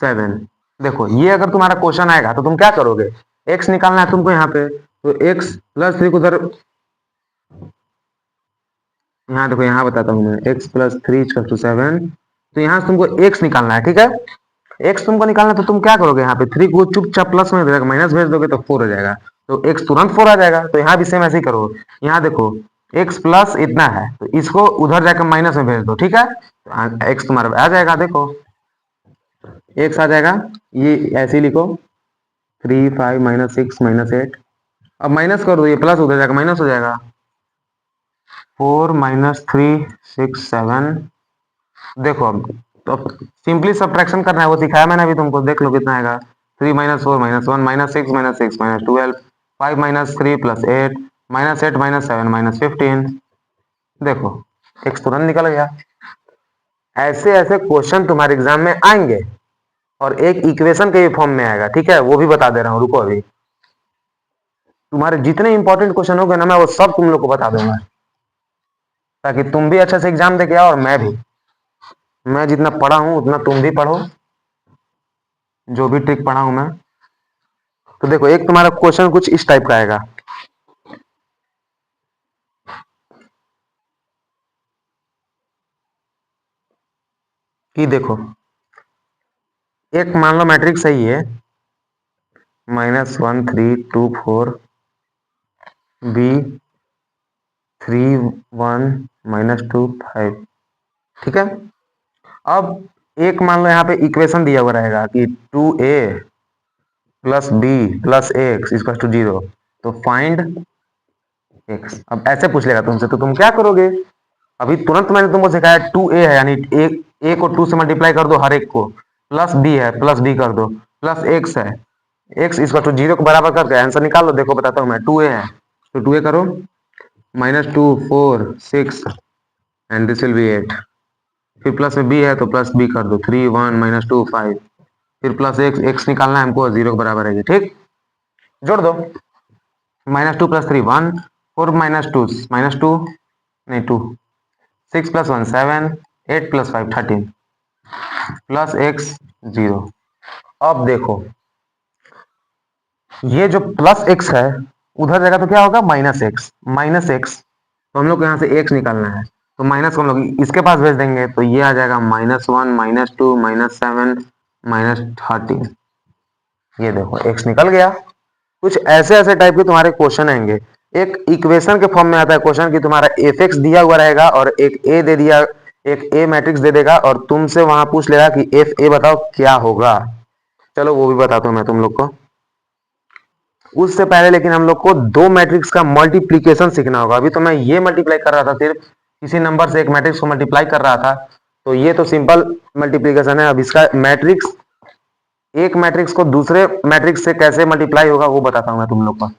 7, देखो ये अगर तुम्हारा क्वेश्चन आएगा तो तुम क्या करोगे, x निकालना है तुमको यहाँ पे, तो x प्लस 3 को उधर, यहाँ देखो यहाँ बताता हूँ मैं, x प्लस 3 इक्वल टू 7, तो यहाँ से तुमको x निकालना है, ठीक है। x तुमको निकालना है, तो तुम क्या करोगे, यहाँ पे 3 को चुपचाप प्लस में माइनस भेज दोगे तो 4 हो जाएगा, तो x तुरंत 4 आ जाएगा। तो यहाँ भी सेम ऐसे ही करो, यहाँ देखो x प्लस इतना है तो इसको उधर जाकर माइनस में भेज दो, ठीक है। तो x तुम्हारा आ जाएगा, देखो x आ जाएगा, ये ऐसे ही लिखो 3 5 -6 -8, अब माइनस कर दो, ये प्लस उधर जाकर माइनस हो जाएगा, 4 -3 6 7। देखो अब तो सिंपली सब्ट्रैक्शन करना है, वो सिखाया मैंने अभी तुमको, देख लो कितना आएगा, 3 -4 -1 -6 -6 -12 5 -3 +8 -8 -7 -15। देखो x तुरंत निकल गया। ऐसे ऐसे क्वेश्चन तुम्हारे एग्जाम में आएंगे और एक इक्वेशन के फॉर्म में आएगा, ठीक है। वो भी बता दे रहा हूँ, रुको अभी। तुम्हारे जितने इंपॉर्टेंट क्वेश्चन हो गए ना, मैं वो सब तुम लोग को बता दूंगा, ताकि तुम भी अच्छे से एग्जाम दे के आओ और मैं भी। मैं जितना पढ़ा हूं उतना तुम भी पढ़ो, जो भी ट्रिक पढ़ा हूं मैं। तो देखो एक तुम्हारा क्वेश्चन कुछ इस टाइप का आएगा कि देखो एक मान लो मैट्रिक्स सही है -1 3 2 4 बी 3 1 -2 5, ठीक है। अब एक मान लो यहाँ पे इक्वेशन दिया हुआ रहेगा कि 2a plus B plus X equal to 0, तो फाइंड एक्स। अब ऐसे पूछ लेगा तुमसे तो तुम क्या करोगे? अभी तुरंत मैंने तुमको सिखाया 2a है यानी ए को 2 से मल्टीप्लाई कर दो हर एक को, प्लस बी है प्लस बी कर दो, प्लस एक्स है एक्स इक्वल टू 0 को बराबर करके आंसर निकाल लो। देखो बताता हूँ मैं, 2a है तो 2a करो, -2 4 6 एंड दिस विल बी 8। फिर प्लस में बी है तो प्लस बी कर दो, 3 1 -2 5। फिर प्लस एक्स एक्स निकालना है हमको, 0 के बराबर है, ठीक। जोड़ दो, -2 + 3 1 4 -2 नहीं 2 6 + 1 7 8 + 5 13 प्लस एक्स 0। अब देखो ये जो प्लस एक्स है उधर जगह तो क्या होगा माइनस एक्स तो हम लोग को यहाँ से एक्स निकालना है, तो माइनस को हम लोग इसके पास भेज देंगे तो ये आ जाएगा -1 -2 -7 -13। ये देखो एक्स निकल गया। कुछ ऐसे ऐसे टाइप के तुम्हारे क्वेश्चन आएंगे। एक इक्वेशन के फॉर्म में आता है क्वेश्चन कि तुम्हारा एफ एक्स दिया हुआ रहेगा और एक ए दे दिया, एक ए मैट्रिक्स दे देगा और तुमसे वहां पूछ लेगा कि एफ ए बताओ क्या होगा। चलो वो भी बताता हूं मैं तुम लोग को। उससे पहले लेकिन हम लोग को दो मैट्रिक्स का मल्टीप्लीकेशन सीखना होगा। अभी तो मैं ये मल्टीप्लाई कर रहा था, सिर्फ किसी नंबर से एक मैट्रिक्स को मल्टीप्लाई कर रहा था, तो ये तो सिंपल मल्टीप्लीकेशन है। अब इसका मैट्रिक्स, एक मैट्रिक्स को दूसरे मैट्रिक्स से कैसे मल्टीप्लाई होगा वो बताता हूं मैं तुम लोग को।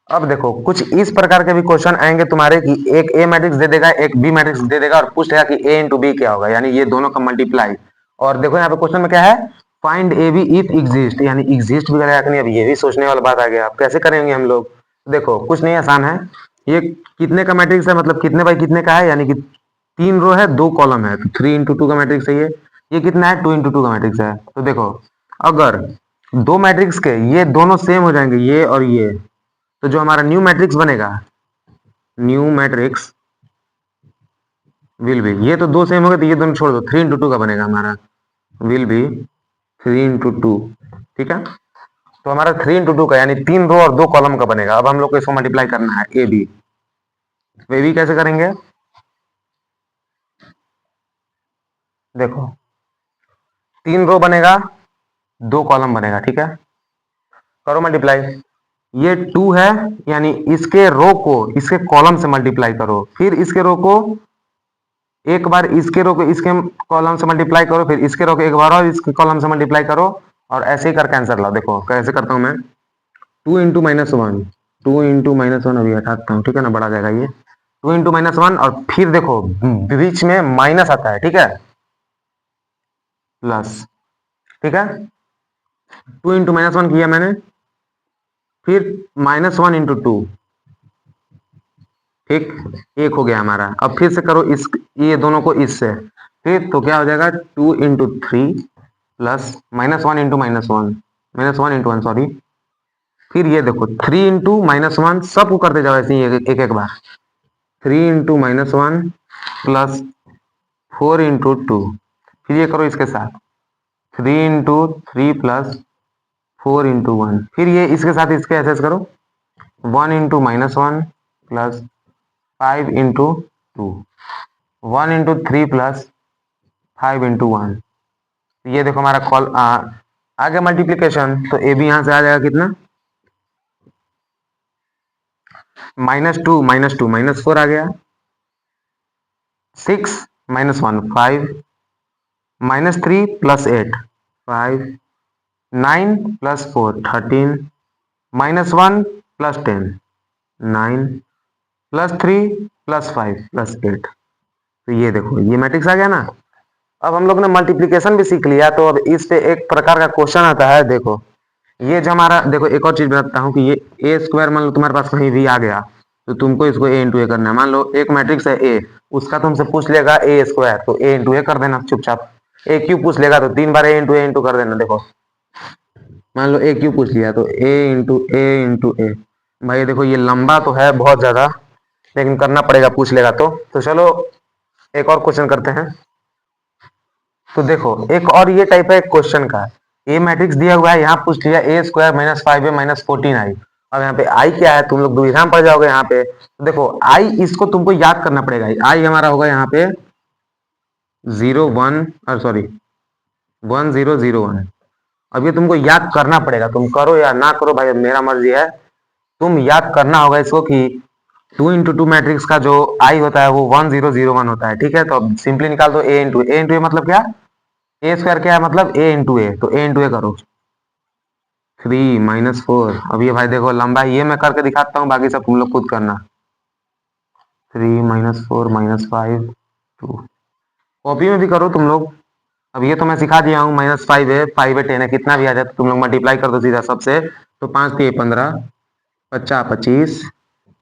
अब देखो कुछ इस प्रकार के भी क्वेश्चन आएंगे तुम्हारे कि एक ए मैट्रिक्स दे देगा एक बी मैट्रिक्स दे देगा और पूछेगा कि ए इंटू बी क्या होगा, यानी ये दोनों का मल्टीप्लाई। और देखो यहाँ पे क्वेश्चन में क्या है, find A B if exist, यानी एग्जिस्ट भी करेगा कि नहीं। अब ये भी सोचने वाला बात आ गया, अब कैसे करेंगे हम लोग। देखो कुछ नहीं, आसान है। ये कितने का मैट्रिक्स है, मतलब कितने बाई कितने का है, यानी कि 3 रो है 2 कॉलम है, तो 3 × 2 का मैट्रिक्स है ये कितना है 2 × 2 का मैट्रिक्स है। तो देखो अगर दो मैट्रिक्स के ये दोनों सेम हो जाएंगे ये और ये, तो जो हमारा न्यू मैट्रिक्स बनेगा, न्यू मैट्रिक्स विल बी, ये तो दो सेम हो गए तो ये दोनों छोड़ दो, 3 × 2 का बनेगा हमारा, विल बी 3 × 2, ठीक है। तो हमारा 3 × 2 का यानी 3 रो और 2 कॉलम का बनेगा। अब हम लोग को इसको मल्टीप्लाई करना है ए बी, तो ए बी कैसे करेंगे, देखो 3 रो बनेगा 2 कॉलम बनेगा, ठीक है। करो मल्टीप्लाई, ये 2 है यानी इसके रो को इसके कॉलम से मल्टीप्लाई करो, फिर इसके रो को एक बार इसके रो को इसके कॉलम से मल्टीप्लाई करो, फिर इसके रो को एक बार और इसके कॉलम से मल्टीप्लाई करो, और ऐसे ही करके आंसर लाओ। देखो कैसे करता हूं मैं, 2 × -1 2 × -1 अभी हटाता हूँ, ठीक है ना, बढ़ा जाएगा ये 2 × -1 और फिर देखो बीच में माइनस आता है, ठीक है, प्लस, ठीक है। 2 × -1 किया मैंने, फिर -1 × 2, ठीक, एक हो गया हमारा। अब फिर से करो इस ये दोनों को इससे, फिर तो क्या हो जाएगा 2 × 3 प्लस -1 × -1 सॉरी। फिर ये देखो 3 × -1 सबको करते जाओ ऐसे ही एक एक बार, 3 × -1 प्लस 4 × 2, फिर ये करो इसके साथ 3 × 3 प्लस 4 × 1, फिर ये इसके साथ इसके ऐसे करो 1 × -1 प्लस 5 × 2, 1 × 3 प्लस 5 × 1। ये देखो हमारा कॉल आ गया मल्टीप्लीकेशन, तो ए बी यहां से आ जाएगा कितना, -2 -2 -4 आ गया, 6 -1 5 -3 plus 8 5 9 plus 4 13 -1 plus 10 9 plus 3 plus 5 plus 8। तो ये देखो ये मैट्रिक्स आ गया ना। अब हम लोग ने मल्टीप्लीकेशन भी सीख लिया, तो अब इस पे एक प्रकार का क्वेश्चन आता है। देखो ये जो हमारा, देखो एक और चीज बताता हूँ कि ये ए स्क्वायर मान लो तुम्हारे पास कहीं भी आ गया, तो तुमको इसको ए इंटू ए करना है। मान लो एक मैट्रिक्स है ए, उसका तुमसे पूछ लेगा ए स्क्वायर, तो ए इंटू ए कर देना चुपचाप। ए क्यूब पूछ लेगा तो 3 बार ए इंटू कर देना। देखो मान लो ए क्यू पूछ लिया तो ए इंटू ए। भाई देखो ये लंबा तो है बहुत ज्यादा, लेकिन करना पड़ेगा, पूछ लेगा तो चलो एक और क्वेश्चन करते हैं। तो देखो एक और ये टाइप है क्वेश्चन का, ए मैट्रिक्स दिया हुआ है, यहाँ पूछ लिया ए square minus 5a minus 14i। अब यहाँ पे आई क्या है, तुम लोग दुविधा में पड़ जाओगे यहाँ पे। तो देखो आई इसको तुमको याद करना पड़ेगा, आई हमारा होगा यहाँ पे 0 1 और सॉरी 1001। अब ये तुमको याद करना पड़ेगा, तुम करो या ना करो भाई मेरा मर्जी है। तुम याद करना होगा इसको कि 2 into 2 मैट्रिक्स का जो आई होता है वो 1001 होता है, ठीक है। तो अब सिंपली निकाल दो ए इंटू ए मतलब क्या, ए स्क्वायर क्या है मतलब ए, तो ए करो 3 - 4। अब ये भाई देखो लंबा ये मैं करके दिखाता हूँ, बाकी सब तुम लोग खुद करना। 3 - 4 - 5 2। कॉपी में भी करो तुम लोग। अब ये तो मैं सिखा दिया हूँ, -5 है 10 है, कितना भी आ जाए तो तुम लोग मल्टीप्लाई कर दो सीधा सबसे। तो 5 × 3 = 15, 50 × 25,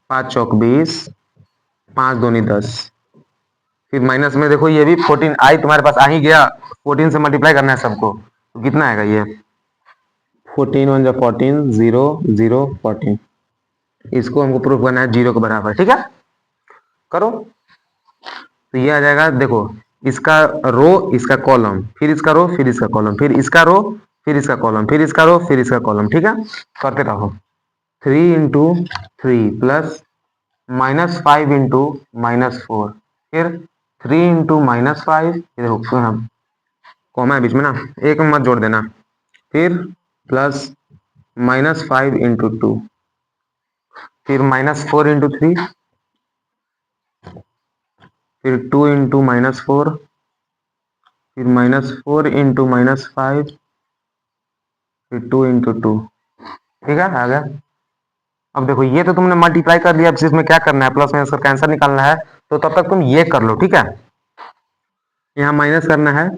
5 × 4 = 20, 5 × 2 = 10। फिर माइनस में देखो ये भी 14 आई तुम्हारे पास आ ही गया, 14 से मल्टीप्लाई करना है सबको, तो कितना आएगा ये 14 × 1 = 14, 0 0 14। इसको हमको प्रूफ करना है 0 के बराबर, ठीक है। करो तो ये आ जाएगा, देखो इसका रो इसका कॉलम, फिर इसका रो फिर इसका कॉलम, फिर इसका रो फिर इसका कॉलम, फिर इसका रो फिर इसका कॉलम, ठीक है। करते रहो। 3 × 3 प्लस -5 × -4, फिर 3 × -5, कॉमा है बीच में ना, एक में मत जोड़ देना। फिर प्लस -5 × 2, फिर -4 × 3, फिर 2 × -4, फिर -4 × -5, फिर 2 × 2, ठीक है आ गया। अब देखो ये तो तुमने मल्टीप्लाई कर लिया, अब इसमें क्या करना है, प्लस माइनस का आंसर निकालना है। तो तब तक तुम ये कर लो, ठीक है। यहाँ माइनस करना है,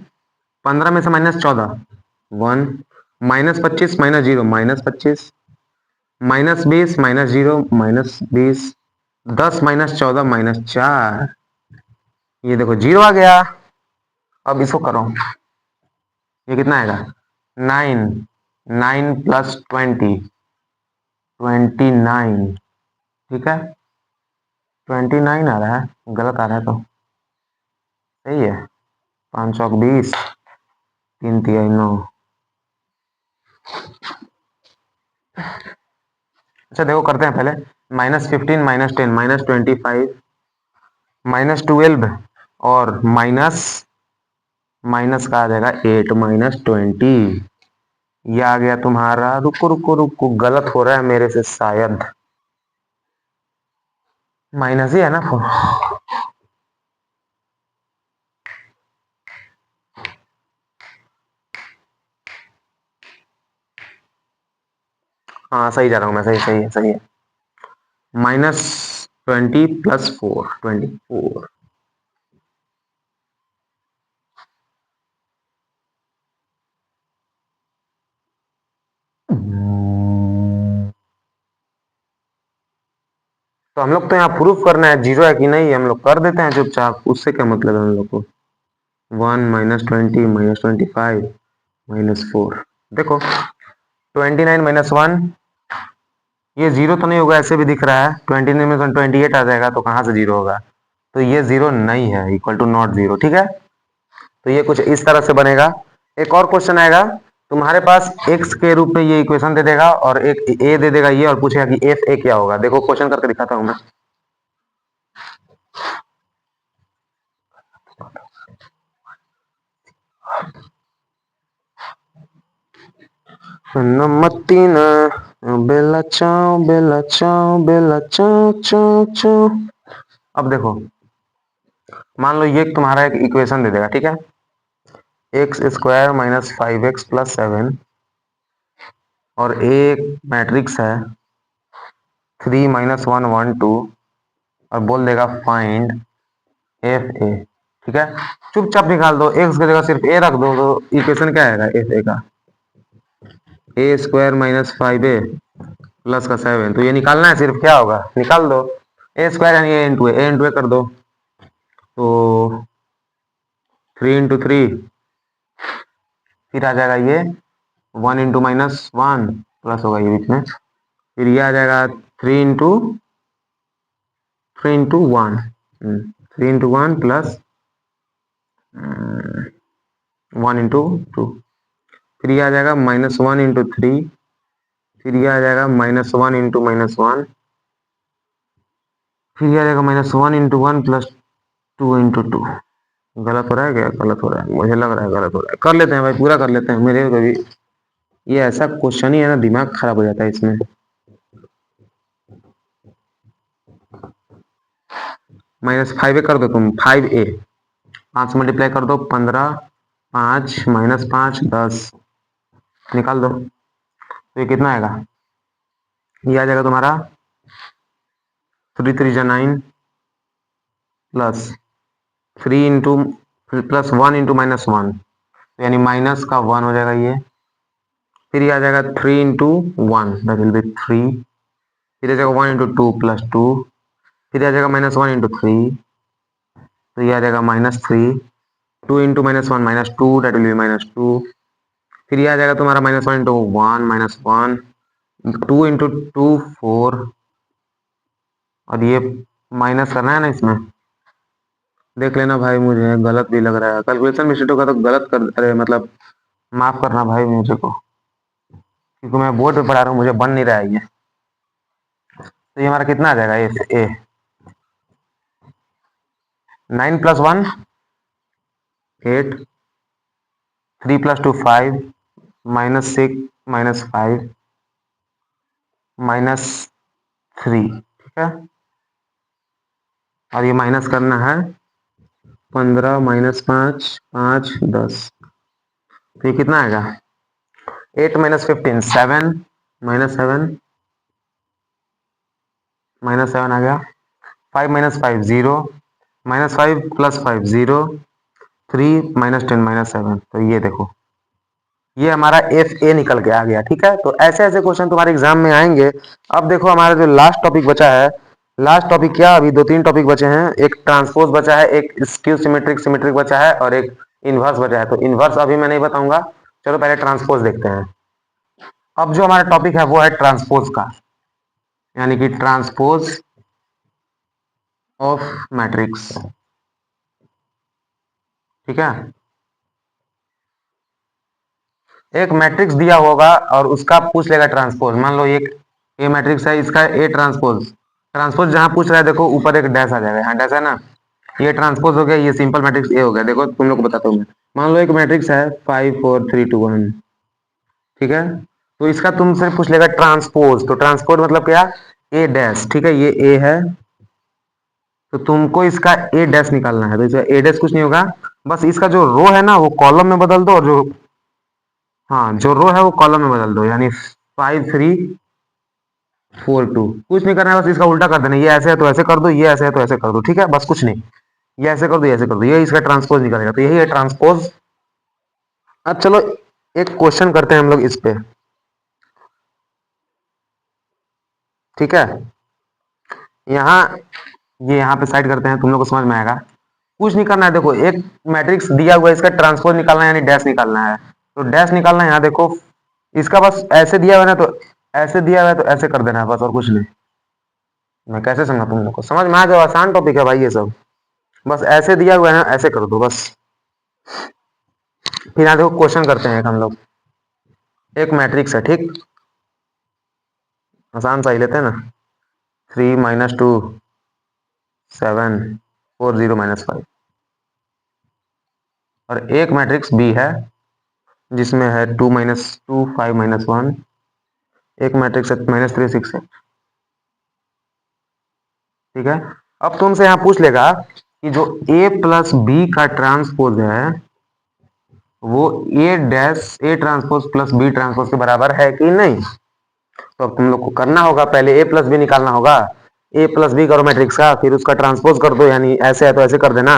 15 में से -14 1, -25 -0 -25, -20 -0 -20, 10 -14 -4। ये देखो 0 आ गया। अब इसको करो, ये कितना आएगा 9, 9 + 20 29, ठीक है। 29 आ रहा है, गलत आ रहा है तो सही है। 5 × 20, 3 × 3 = 9। अच्छा देखो करते हैं पहले, -15 -10 -25 -12 और माइनस माइनस का आ जाएगा 8 -20। ये आ गया तुम्हारा, रुको रुको रुको गलत हो रहा है मेरे से शायद, माइनस ही है ना। हाँ सही जा रहा हूँ मैं, सही सही है सही है। -20 + 4 24। तो हम लोग तो यहाँ प्रूफ करना है 0 है कि नहीं, हम लोग कर देते हैं चुपचाप, उससे क्या मतलब है हम लोग को। 1 -20 -25 -4, देखो 29 - 1, ये 0 तो नहीं होगा, ऐसे भी दिख रहा है। 29 में 28 आ जाएगा, तो कहाँ से 0 होगा। तो ये 0 नहीं है, इक्वल टू नॉट 0, ठीक है। तो ये कुछ इस तरह से बनेगा। एक और क्वेश्चन आएगा तुम्हारे पास, x के रूप में ये इक्वेशन दे देगा और एक a दे देगा ये, और पूछेगा कि एफ ए क्या होगा। देखो क्वेश्चन करके दिखाता हूं मैं। नमतीना बेला चाओ बेला चाओ बेला चाओ चाओ चाओ। अब देखो मान लो ये तुम्हारा एक इक्वेशन दे देगा, ठीक है। x² - 5x + 7 और एक मैट्रिक्स है 3 - 1 1 2, और बोल देगा फाइंड एफ ए, ठीक है। चुपचाप निकाल दो, एक्स की जगह सिर्फ ए रख दो, तो इक्वेशन क्या आएगा एफ ए का, a² - 5a प्लस का 7। तो ये निकालना है सिर्फ, क्या होगा निकाल दो। a² यानी a इंटू ए कर दो, तो 3 × 3, फिर आ जाएगा ये 1 इंटू -1 प्लस होगा ये बीच में, फिर ये आ जाएगा 3 इंटू 1, 3 इंटू 1 प्लस 1 इंटू 2, फिर ये आ जाएगा -1 इंटू 3, फिर ये आ जाएगा -1 इंटू -1, फिर ये आ जाएगा -1 इंटू 1 प्लस 2 इंटू 2। गलत हो रहा है क्या? गलत हो रहा है, मुझे लग रहा है गलत हो रहा है। कर लेते हैं भाई, पूरा कर लेते हैं। मेरे को भी ये ऐसा क्वेश्चन ही है ना, दिमाग खराब हो जाता है इसमें। -5a कर दो तुम, 5a, 5 मल्टीप्लाई कर दो 15, 5 -5 10, निकाल दो तो ये कितना आएगा? ये आ जाएगा तुम्हारा 3 3 जा 9 प्लस 3 इंटू प्लस 1 इंटू -1, यानी माइनस का 1 हो जाएगा ये। फिर ये आ जाएगा 3 इंटू 1, दैट विल बी 3, फिर आ जाएगा 1 इंटू 2 प्लस 2, फिर आ जाएगा -1 इंटू 3, तो ये आ जाएगा -3, 2 इंटू -1 -2, दैट विल बी -2, फिर ये आ जाएगा तुम्हारा -1 इंटू 1 -1, 2 इंटू 2 4, और ये माइनस करना है ना इसमें, देख लेना भाई, मुझे गलत भी लग रहा है। कैलकुलेशन मिस्टेक होगा तो गलत कर, अरे मतलब माफ करना भाई मुझे को, क्योंकि मैं बोर्ड पे पढ़ा रहा हूँ, मुझे बन नहीं रहा है ये। तो ये हमारा कितना आ जाएगा? ए 9 प्लस 1 8, 3 प्लस 2 5, -6 -5 -3, ठीक है। और ये माइनस करना है 15 -5 5 10, तो ये कितना आएगा? 8 -15 7, -7 -7 आ गया। 5 -5 0, -5 प्लस 5 0, 3 -10 -7, तो ये देखो, ये हमारा एफ ए निकल के आ गया, ठीक है। तो ऐसे ऐसे क्वेश्चन तुम्हारे एग्जाम में आएंगे। अब देखो हमारा जो लास्ट टॉपिक बचा है, लास्ट टॉपिक क्या, अभी 2 3 टॉपिक बचे हैं। एक ट्रांसपोज बचा है, एक स्क्यू सिमेट्रिक सिमेट्रिक बचा है, और एक इनवर्स बचा है। तो इनवर्स अभी मैं नहीं बताऊंगा, चलो पहले ट्रांसपोज देखते हैं। अब जो हमारा टॉपिक है वो है ट्रांसपोज का, यानी कि ट्रांसपोज ऑफ मैट्रिक्स, ठीक है। एक मैट्रिक्स दिया होगा और उसका पूछ लेगा ट्रांसपोज। मान लो एक ए मैट्रिक्स है, इसका ए ट्रांसपोज, ट्रांसपोज जहां पूछ रहा है देखो ऊपर एक डैश आ जाएगा, यहाँ डैश है ना, ये ट्रांसपोज हो गया, ये सिंपल मैट्रिक्स ए हो गया। देखो तुम लोग को बताता हूँ मैं, मान लो एक मैट्रिक्स है 5 4 3 2 1, ठीक है। तो इसका तुमसे पूछ लेगा ट्रांसपोज, तो ट्रांसपोज मतलब क्या? ए डैश, ठीक है, ये ए है, तो तुमको इसका ए डैश निकालना है। तो इसका ए डैश कुछ नहीं होगा, बस इसका जो रो है ना वो कॉलम में बदल दो, और जो, हाँ, जो रो है वो कॉलम में बदल दो, यानी 5 3 4 2, कुछ नहीं करना है, बस इसका उल्टा कर देना। ये ऐसे है तो ऐसे कर दो, ये ऐसे है तो ऐसे कर दो, ठीक है, बस कुछ नहीं। ये ऐसे कर दो, ये ऐसे कर दो, ये इसका ट्रांसपोज निकलेगा। तो यही है ट्रांसपोज। अब चलो एक क्वेश्चन करते हैं हम लोग इस पे, ठीक है। यहाँ, ये यहाँ पे साइड करते हैं, तुम लोग को समझ में आएगा। कुछ नहीं करना है, देखो एक मैट्रिक्स दिया हुआ है, इसका ट्रांसपोज निकालना है, यानी डैश निकालना है। तो डैश निकालना है, यहाँ देखो इसका बस ऐसे दिया हुआ है ना, तो ऐसे दिया हुआ है तो ऐसे कर देना है, बस, और कुछ नहीं। मैं कैसे समझा तुम लोग को, समझ में आ गया? आसान टॉपिक है भाई ये सब, बस ऐसे दिया हुआ है ना, ऐसे कर दो बस। फिर यहाँ देखो क्वेश्चन करते हैं एक हम लोग। एक मैट्रिक्स है, ठीक, आसान सा ही लेते हैं ना। 3 -2 7 4 0 -5, और एक मैट्रिक्स बी है जिसमें है 2 -2 5 -1, एक मैट्रिक्स है -3 6 है, ठीक है। अब तुमसे यहाँ पूछ लेगा कि जो ए प्लस बी का ट्रांसपोज है वो A dash A transpose plus B transpose के बराबर है कि नहीं। तो अब तुम लोग को करना होगा, पहले ए प्लस बी निकालना होगा। ए प्लस बी करो मैट्रिक्स का, फिर उसका ट्रांसपोज कर दो, यानी ऐसे है तो ऐसे कर देना,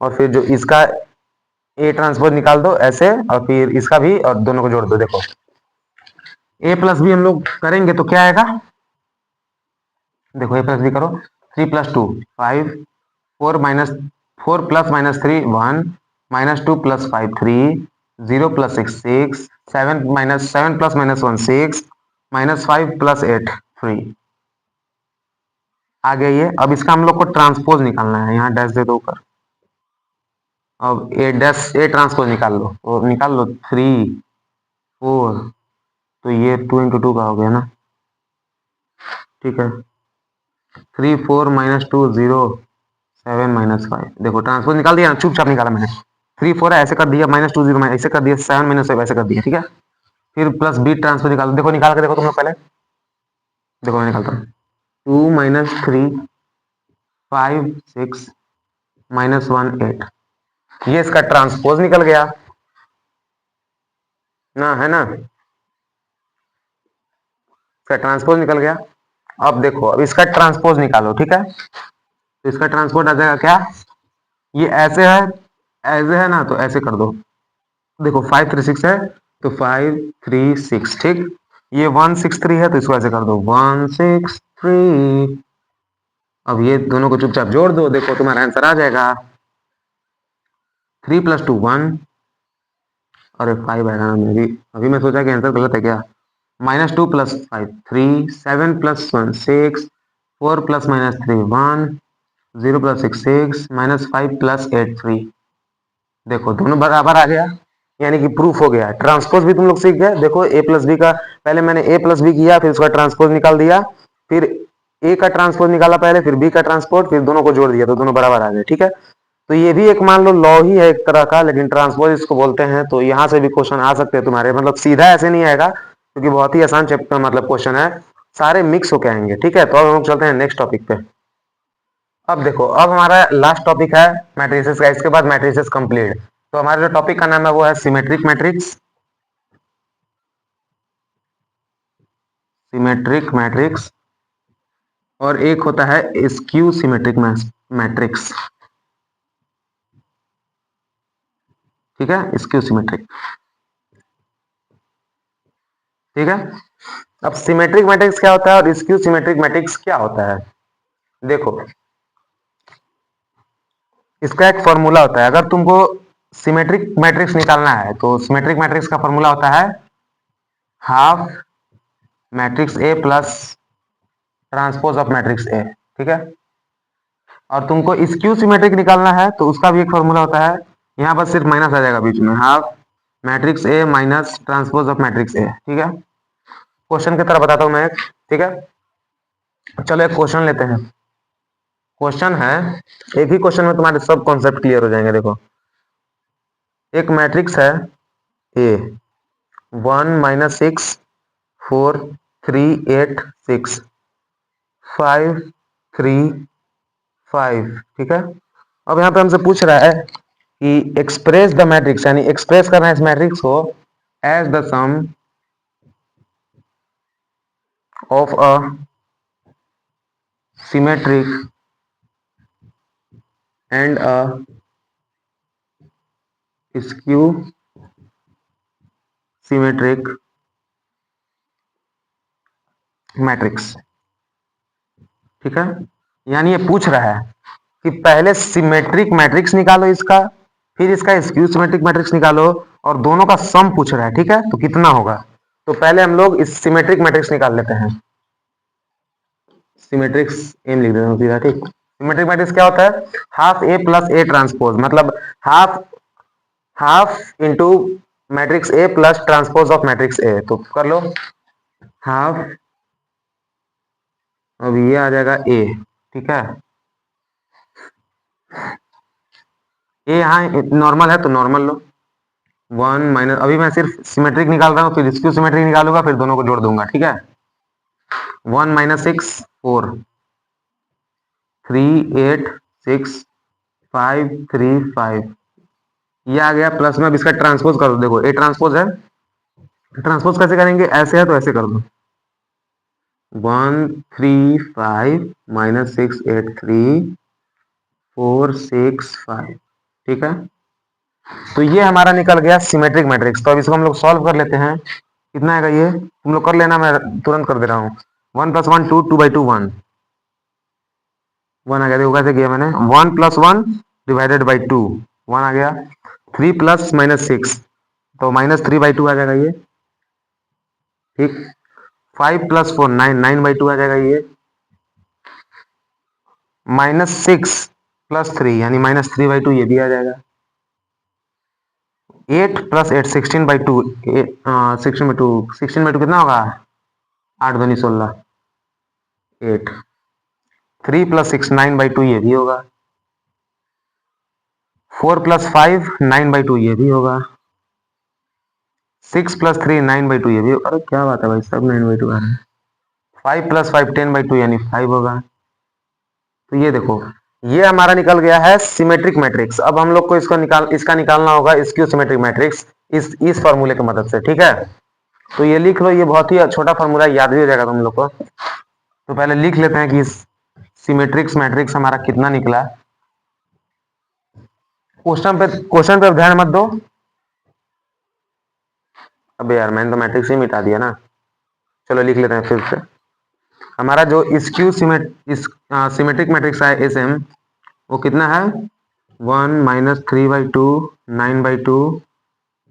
और फिर जो इसका ए ट्रांसपोज निकाल दो ऐसे, और फिर इसका भी, और दोनों को जोड़ दो। देखो ए प्लस बी हम लोग करेंगे तो क्या आएगा, देखो ए प्लस बी करो, 3 + 2 5, 4 - 4 + -3 1, -2 + 5 3, 0 plus 6 6, 7 plus minus 1 6, minus 5 plus 8 3। आ गया ये। अब इसका हम लोग को ट्रांसपोज निकालना है, यहाँ डैश दे दो ऊपर। अब ए डैश ए ट्रांसपोज निकाल लो, और निकाल लो 3 4, तो ये 2 × 2 का हो गया ना, ठीक है। 3 4 माइनस 2 0, 7 माइनस 5, देखो ट्रांसपोज निकाल दिया ना, चुपचाप निकाला मैंने। 3 4 ऐसे कर दिया, माइनस 2 0 ऐसे कर दिया, 7 माइनस 5 ऐसे कर दिया, ठीक है। फिर प्लस बी ट्रांसपोज निकालो, देखो निकाल के देखो तुम लोग पहले, देखो मैं निकालता हूँ। 2 माइनस 3 5 6 माइनस 1 8, ये इसका ट्रांसपोज निकल गया ना, है ना, इसका ट्रांसपोज निकल गया। अब देखो, अब इसका ट्रांसपोज निकालो, ठीक है। तो इसका ट्रांसपोज आ जाएगा क्या, ये ऐसे है, ऐसे है ना, तो ऐसे कर दो। देखो 5 3 6 है, तो 5 3 6, ठीक। ये 1 6 3 है, तो इसको ऐसे कर दो 1 6 3। अब ये दोनों को चुपचाप जोड़ दो, देखो तुम्हारा आंसर आ जाएगा। 3 + 2 1, अरे 5 आएगा ना, मेरी अभी मैं सोचा कि आंसर गलत है क्या। -2 + 5 3, 7 + 1 6, 4 + -3 1, 0 + 6 6, -5 + 8 3। देखो दोनों बराबर आ गया, यानी कि प्रूफ हो गया। ट्रांसपोज भी तुम लोग सीख गए। देखो ए प्लस बी का, पहले मैंने ए प्लस बी किया, फिर उसका ट्रांसपोज निकाल दिया, फिर ए का ट्रांसपोज निकाला पहले, फिर बी का ट्रांसपोज, फिर दोनों को जोड़ दिया, तो दोनों बराबर आ गए, ठीक है। तो ये भी एक मान लो लॉ ही है एक तरह का, लेकिन ट्रांसपोज इसको बोलते हैं। तो यहाँ से भी क्वेश्चन आ सकते हैं तुम्हारे, मतलब सीधा ऐसे नहीं आएगा, क्योंकि बहुत ही आसान चैप्टर मतलब क्वेश्चन है, सारे मिक्स होके आएंगे, ठीक है। तो अब हम लोग चलते हैं नेक्स्ट टॉपिक पे। अब देखो, अब हमारा लास्ट टॉपिक है मैट्रिसेस का, इसके बाद मैट्रिसेस कंप्लीट। तो हमारे जो टॉपिक का नाम है वो है सिमेट्रिक मैट्रिक्स। सिमेट्रिक मैट्रिक्स, और एक होता है स्क्यू सिमेट्रिक मैट्रिक्स, ठीक है, स्क्यू सिमेट्रिक, ठीक है। अब सिमेट्रिक मैट्रिक्स क्या होता है और स्क्यू सिमेट्रिक मैट्रिक्स क्या होता है, देखो इसका एक फॉर्मूला होता है। अगर तुमको सिमेट्रिक मैट्रिक्स निकालना है, तो सिमेट्रिक मैट्रिक्स का फॉर्मूला होता है half matrix A plus transpose of matrix ए, ठीक है। और तुमको स्क्यू सिमेट्रिक निकालना है, तो उसका भी एक फॉर्मूला होता है, यहाँ पर सिर्फ माइनस आ जाएगा बीच में, half matrix A minus transpose of matrix ए, ठीक है। क्वेश्चन की तरह बताता हूं मैं एक, ठीक है। चलो एक क्वेश्चन लेते हैं। क्वेश्चन है, एक ही क्वेश्चन में तुम्हारे सब कॉन्सेप्ट क्लियर हो जाएंगे। देखो एक मैट्रिक्स है ए, 1 - 6 4 3 8 6 5 3 5, ठीक है। अब यहाँ पे हमसे पूछ रहा है कि एक्सप्रेस द मैट्रिक्स, यानी एक्सप्रेस करना है इस मैट्रिक्स को as the sum of a symmetric and a skew symmetric matrix, ठीक है। यानी ये पूछ रहा है कि पहले सिमेट्रिक मैट्रिक्स निकालो इसका, फिर इसका स्क्यू सिमेट्रिक मैट्रिक्स निकालो, और दोनों का सम पूछ रहा है, ठीक है। तो कितना होगा, तो पहले हम लोग इस सिमेट्रिक मैट्रिक्स निकाल लेते हैं। सिमेट्रिक्स एम लिख देता हूं सीधा, ठीक। सिमेट्रिक मैट्रिक्स क्या होता है, half A plus A transpose, मतलब half half into matrix A plus transpose of matrix A, तो कर लो हाफ। अब ये आ जाएगा ए, ठीक है। ए यहाँ नॉर्मल है, तो नॉर्मल लो। 1 माइनस, अभी मैं सिर्फ सिमेट्रिक निकाल रहा हूँ, फिर स्क्यू सिमेट्रिक निकालूंगा, फिर दोनों को जोड़ दूंगा, ठीक है। 1 - 6 4 3 8 6 5 3 5, ये आ गया प्लस में। अब इसका ट्रांसपोज कर दो, देखो ए ट्रांसपोज है, ट्रांसपोज कैसे करेंगे, ऐसे है तो ऐसे कर दो, 1 3 5 -6 8 3 4 6 5, ठीक है। तो ये हमारा निकल गया सिमेट्रिक मैट्रिक्स। तो अब इसको हम लोग सॉल्व कर लेते हैं। कितना आएगा ये तुम लोग कर लेना, मैं तुरंत कर दे रहा हूँ। 1 + 1 2, 2/2 1, 1 आ गया। देखो कैसे किया मैंने, 1 + 1 / 2, 1 आ गया। 3 + -6 तो -3/2 आ जाएगा ये। ठीक, 5 + 4 9, 9/2 आ जाएगा ये। -6 + 3 यानी -3/2 ये भी आ जाएगा। 8 + 8 16/2, 16/2, 16/2 कितना होगा? 8 दूनी 16, 8। 3 + 6 9/2 ये भी होगा। 4 + 5 9/2 ये भी होगा। 6 + 3 9/2 ये भी होगा। अरे क्या बात है भाई, सब 9/2 आ रहे हैं। 5 + 5 10/2 यानी 5 होगा। तो ये देखो, ये हमारा निकल गया है सिमेट्रिक मैट्रिक्स। अब हम लोग को इसका निकालना होगा स्क्यू सिमेट्रिक मैट्रिक्स इस फॉर्मूले की मदद से। ठीक है, तो ये लिख लो, ये बहुत ही छोटा फॉर्मूला, याद भी हो जाएगा तुम लोग को। तो पहले लिख लेते हैं कि सिमेट्रिक्स मैट्रिक्स हमारा कितना निकला। क्वेश्चन पे ध्यान मत दो। अबे यार, मैंने तो मैट्रिक्स ही मिटा दिया ना। चलो लिख लेते हैं फिर से। हमारा जो सिमेट्रिक मैट्रिक्स है SM, वो कितना है? 1 -3/2 9/2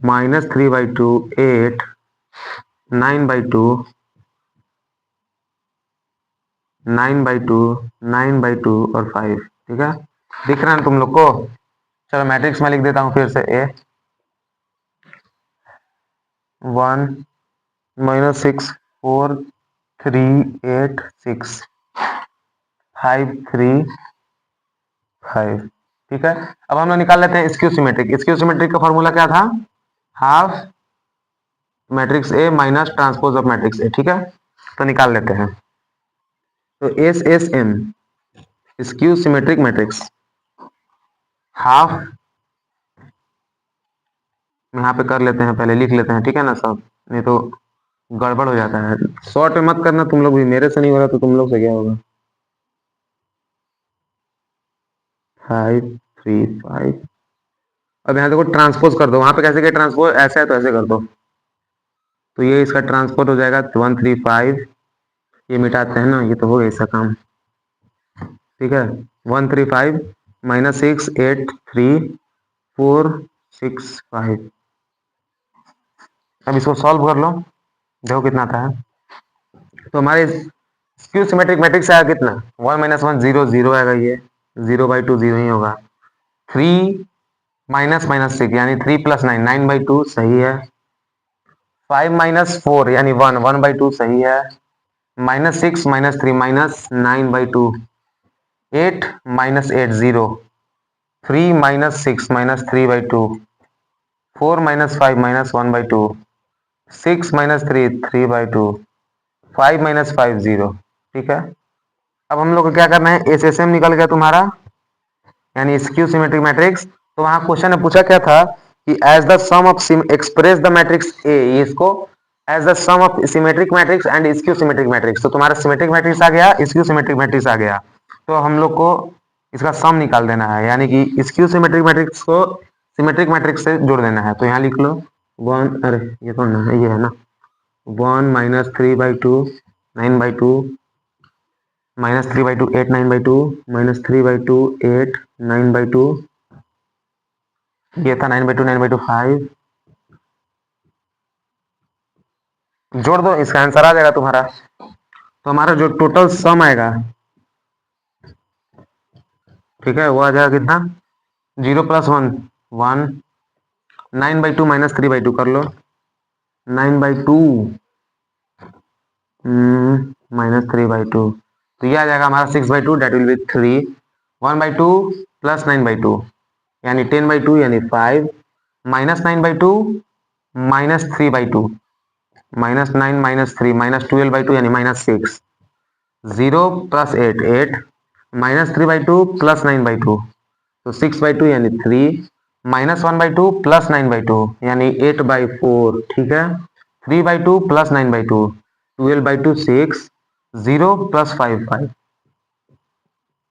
-3/2 8 9/2 9/2 9/2 और 5। ठीक है, दिख रहा है ना तुम लोग को? चलो मैट्रिक्स में लिख देता हूँ फिर से। A 1 -6 4 3 8 6 5 3 5। ठीक है, अब हम लोग निकाल लेते हैं स्क्यू सिमेट्रिक। स्क्यू सिमेट्रिक का फॉर्मूला क्या था? Half matrix A minus transpose of matrix A। ठीक है, तो निकाल लेते हैं। तो SSM skew symmetric matrix half, यहाँ पे कर लेते हैं, पहले लिख लेते हैं। ठीक है ना सब, नहीं तो गड़बड़ हो जाता है। शॉर्ट में मत करना तुम लोग भी, मेरे से नहीं हो रहा तो तुम लोग से क्या होगा। 5 3 5। अब यहाँ देखो ट्रांसपोज कर दो, वहां पे कैसे क्या ट्रांसपोज, ऐसे है तो ऐसे कर दो। तो ये इसका ट्रांसपोज हो जाएगा 1 3 5। ये मिटाते हैं ना, ये तो हो गया इसका काम। ठीक है, 1 3 5 -6 8 3 4 6 5। अब इसको सॉल्व कर लो, देखो कितना आता है। तो हमारे स्क्यू सिमेट्रिक मैट्रिक्स आया कितना? 1 - 1 0 0 आएगा ये। 0/2 0 ही होगा। 3 -6 यानी 3 + 9 9/2 सही है। 5 - 4 यानी 1 1/2 सही है। -6 -3 -9/2। 8 - 8 0। 3 -6 -3/2। 4 - 5 -1/2। 6 - 3 3/2। 5 - 5 0। ठीक है, अब हम लोग को क्या करना है? SSM निकल गया तुम्हारा, यानी स्क्यू सिमेट्रिक मैट्रिक्स। तो वहां क्वेश्चन में पूछा क्या था कि as the sum of express the matrix A, इसको as the sum of symmetric matrix and skew symmetric matrix. तो तुम्हारा सिमेट्रिक मैट्रिक्स आ गया, स्क्यू सिमेट्रिक मैट्रिक्स आ गया। तो हम लोग को इसका सम निकाल देना है, यानी कि स्क्यू सिमेट्रिक मैट्रिक्स को सिमेट्रिक मैट्रिक्स से जोड़ देना है। तो यहाँ लिख लो 1, अरे ये तो ना, ये है ना, 1 -3/2 9/2 -3/2 8 9/2 -3/2 8 9/2। ये था 9/2 9/2 5। जोड़ दो, इसका आंसर आ जाएगा तुम्हारा। तो हमारा जो टोटल सम आएगा, ठीक है, वो आ जाएगा कितना? 0 + 1 1 9/2 -3/2 कर लो। 9/2 -3/2, तो ये आ जाएगा हमारा 6/2, डेट विल बी 3। 1/2 + 9/2 यानी 10/2 यानी 5। -9/2 -3/2 -9 -3 -12/2 यानी -6। 0 + 8 8 -3/2 + 9/2, तो 6/2 यानी 3। -1/2 + 9/2 यानी 8/4। ठीक है, 3/2 + 9/2 12/2 6। 0 + 5 5।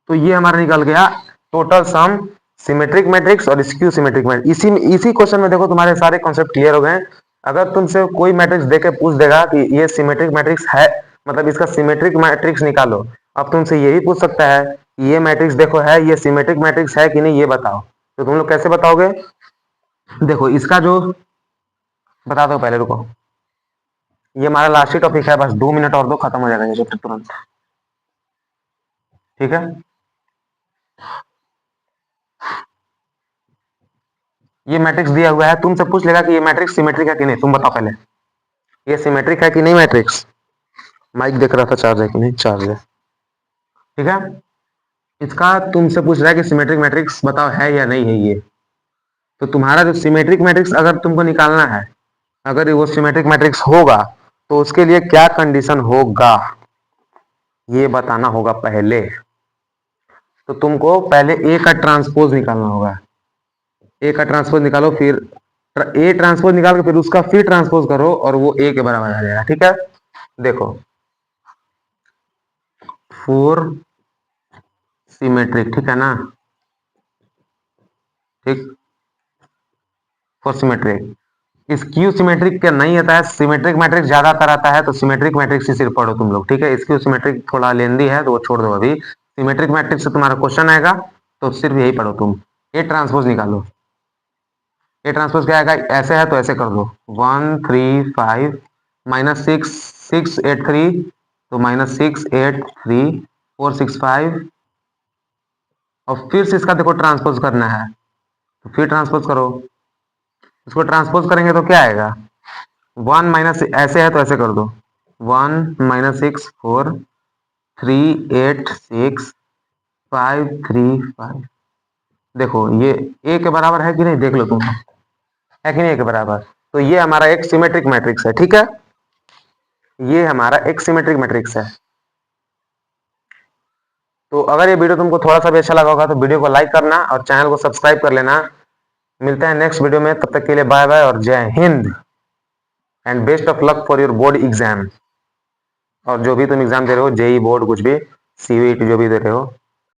तो ये हमारा निकल गया टोटल सम सिमेट्रिक मैट्रिक्स और स्क्यू सिमेट्रिक मैट्रिक्स। इसी क्वेश्चन में देखो तुम्हारे सारे कॉन्सेप्ट क्लियर हो गए। अगर तुमसे कोई मैट्रिक्स देके पूछ देगा कि ये सिमेट्रिक मैट्रिक्स है, मतलब इसका सिमेट्रिक मैट्रिक्स निकालो, अब तुमसे यही पूछ सकता है कि ये मैट्रिक्स देखो है, ये सिमेट्रिक मैट्रिक्स है कि नहीं, ये बताओ। तो तुम लोग कैसे बताओगे? देखो इसका जो बता दो पहले, रुको। ये हमारा लास्ट ही टॉपिक है, बस 2 मिनट और दो, खत्म हो जाएगा ये चैप्टर तुरंत। ठीक है, ये मैट्रिक्स दिया हुआ है, तुमसे पूछ लेगा कि ये मैट्रिक्स सिमेट्रिक है कि नहीं, तुम बताओ पहले, ये सिमेट्रिक है कि नहीं मैट्रिक्स। माइक देख रहा था चार्ज है कि नहीं, चार्ज है। ठीक है, इसका तुमसे पूछ रहा है कि सिमेट्रिक मैट्रिक्स बताओ है या नहीं है ये। तो तुम्हारा जो सिमेट्रिक मैट्रिक्स अगर तुमको निकालना है, अगर वो सिमेट्रिक मैट्रिक्स होगा तो उसके लिए क्या कंडीशन होगा ये बताना होगा पहले। तो तुमको पहले ए का ट्रांसपोज निकालना होगा। ए का ट्रांसपोज निकालो, फिर ए ट्रांसपोज निकाल के फिर उसका फिर ट्रांसपोज करो और वो ए के बराबर आ जाएगा। ठीक है, देखो, फोर सिमेट्रिक, ठीक है ना, ठीक, फोर सिमेट्रिक। स्क्यू सिमेट्रिक क्या नहीं आता है, सिमेट्रिक मैट्रिक्स ज्यादातर आता है, तो सिमेट्रिक मैट्रिक्स ही सिर्फ पढ़ो तुम लोग। ठीक है, स्क्यू सिमेट्रिक थोड़ा लेंदी है तो वो छोड़ दो अभी। सिमेट्रिक मैट्रिक्स से तुम्हारा क्वेश्चन आएगा तो सिर्फ यही पढ़ो तुम। ए ट्रांसपोज निकालो। ए ट्रांसपोज क्या आएगा, ऐसे है तो ऐसे कर दो, 1 3 5 -6 6 8 3, तो -6 8 3 4 6 5, और फिर से इसका देखो ट्रांसपोज करना है तो फिर ट्रांसपोज करो। इसको ट्रांसपोज करेंगे तो क्या आएगा, 1 ऐसे है तो ऐसे कर दो, 1 -6 4 3 8 6 5 3 5। देखो ये ए के बराबर है कि नहीं, देख लो तुम, है कि नहीं ए के बराबर। तो ये हमारा एक सिमेट्रिक मैट्रिक्स है। ठीक है, ये हमारा एक सिमेट्रिक मैट्रिक्स है। तो अगर ये वीडियो तुमको थोड़ा सा भी अच्छा लगा होगा तो वीडियो को लाइक करना और चैनल को सब्सक्राइब कर लेना। मिलते हैं नेक्स्ट वीडियो में, तब तक के लिए बाय बाय और जय Hind and best of luck for your board exam. और जो भी तुम एग्जाम दे रहे हो, जेई बोर्ड कुछ भी, सीवीटी जो भी दे रहे हो,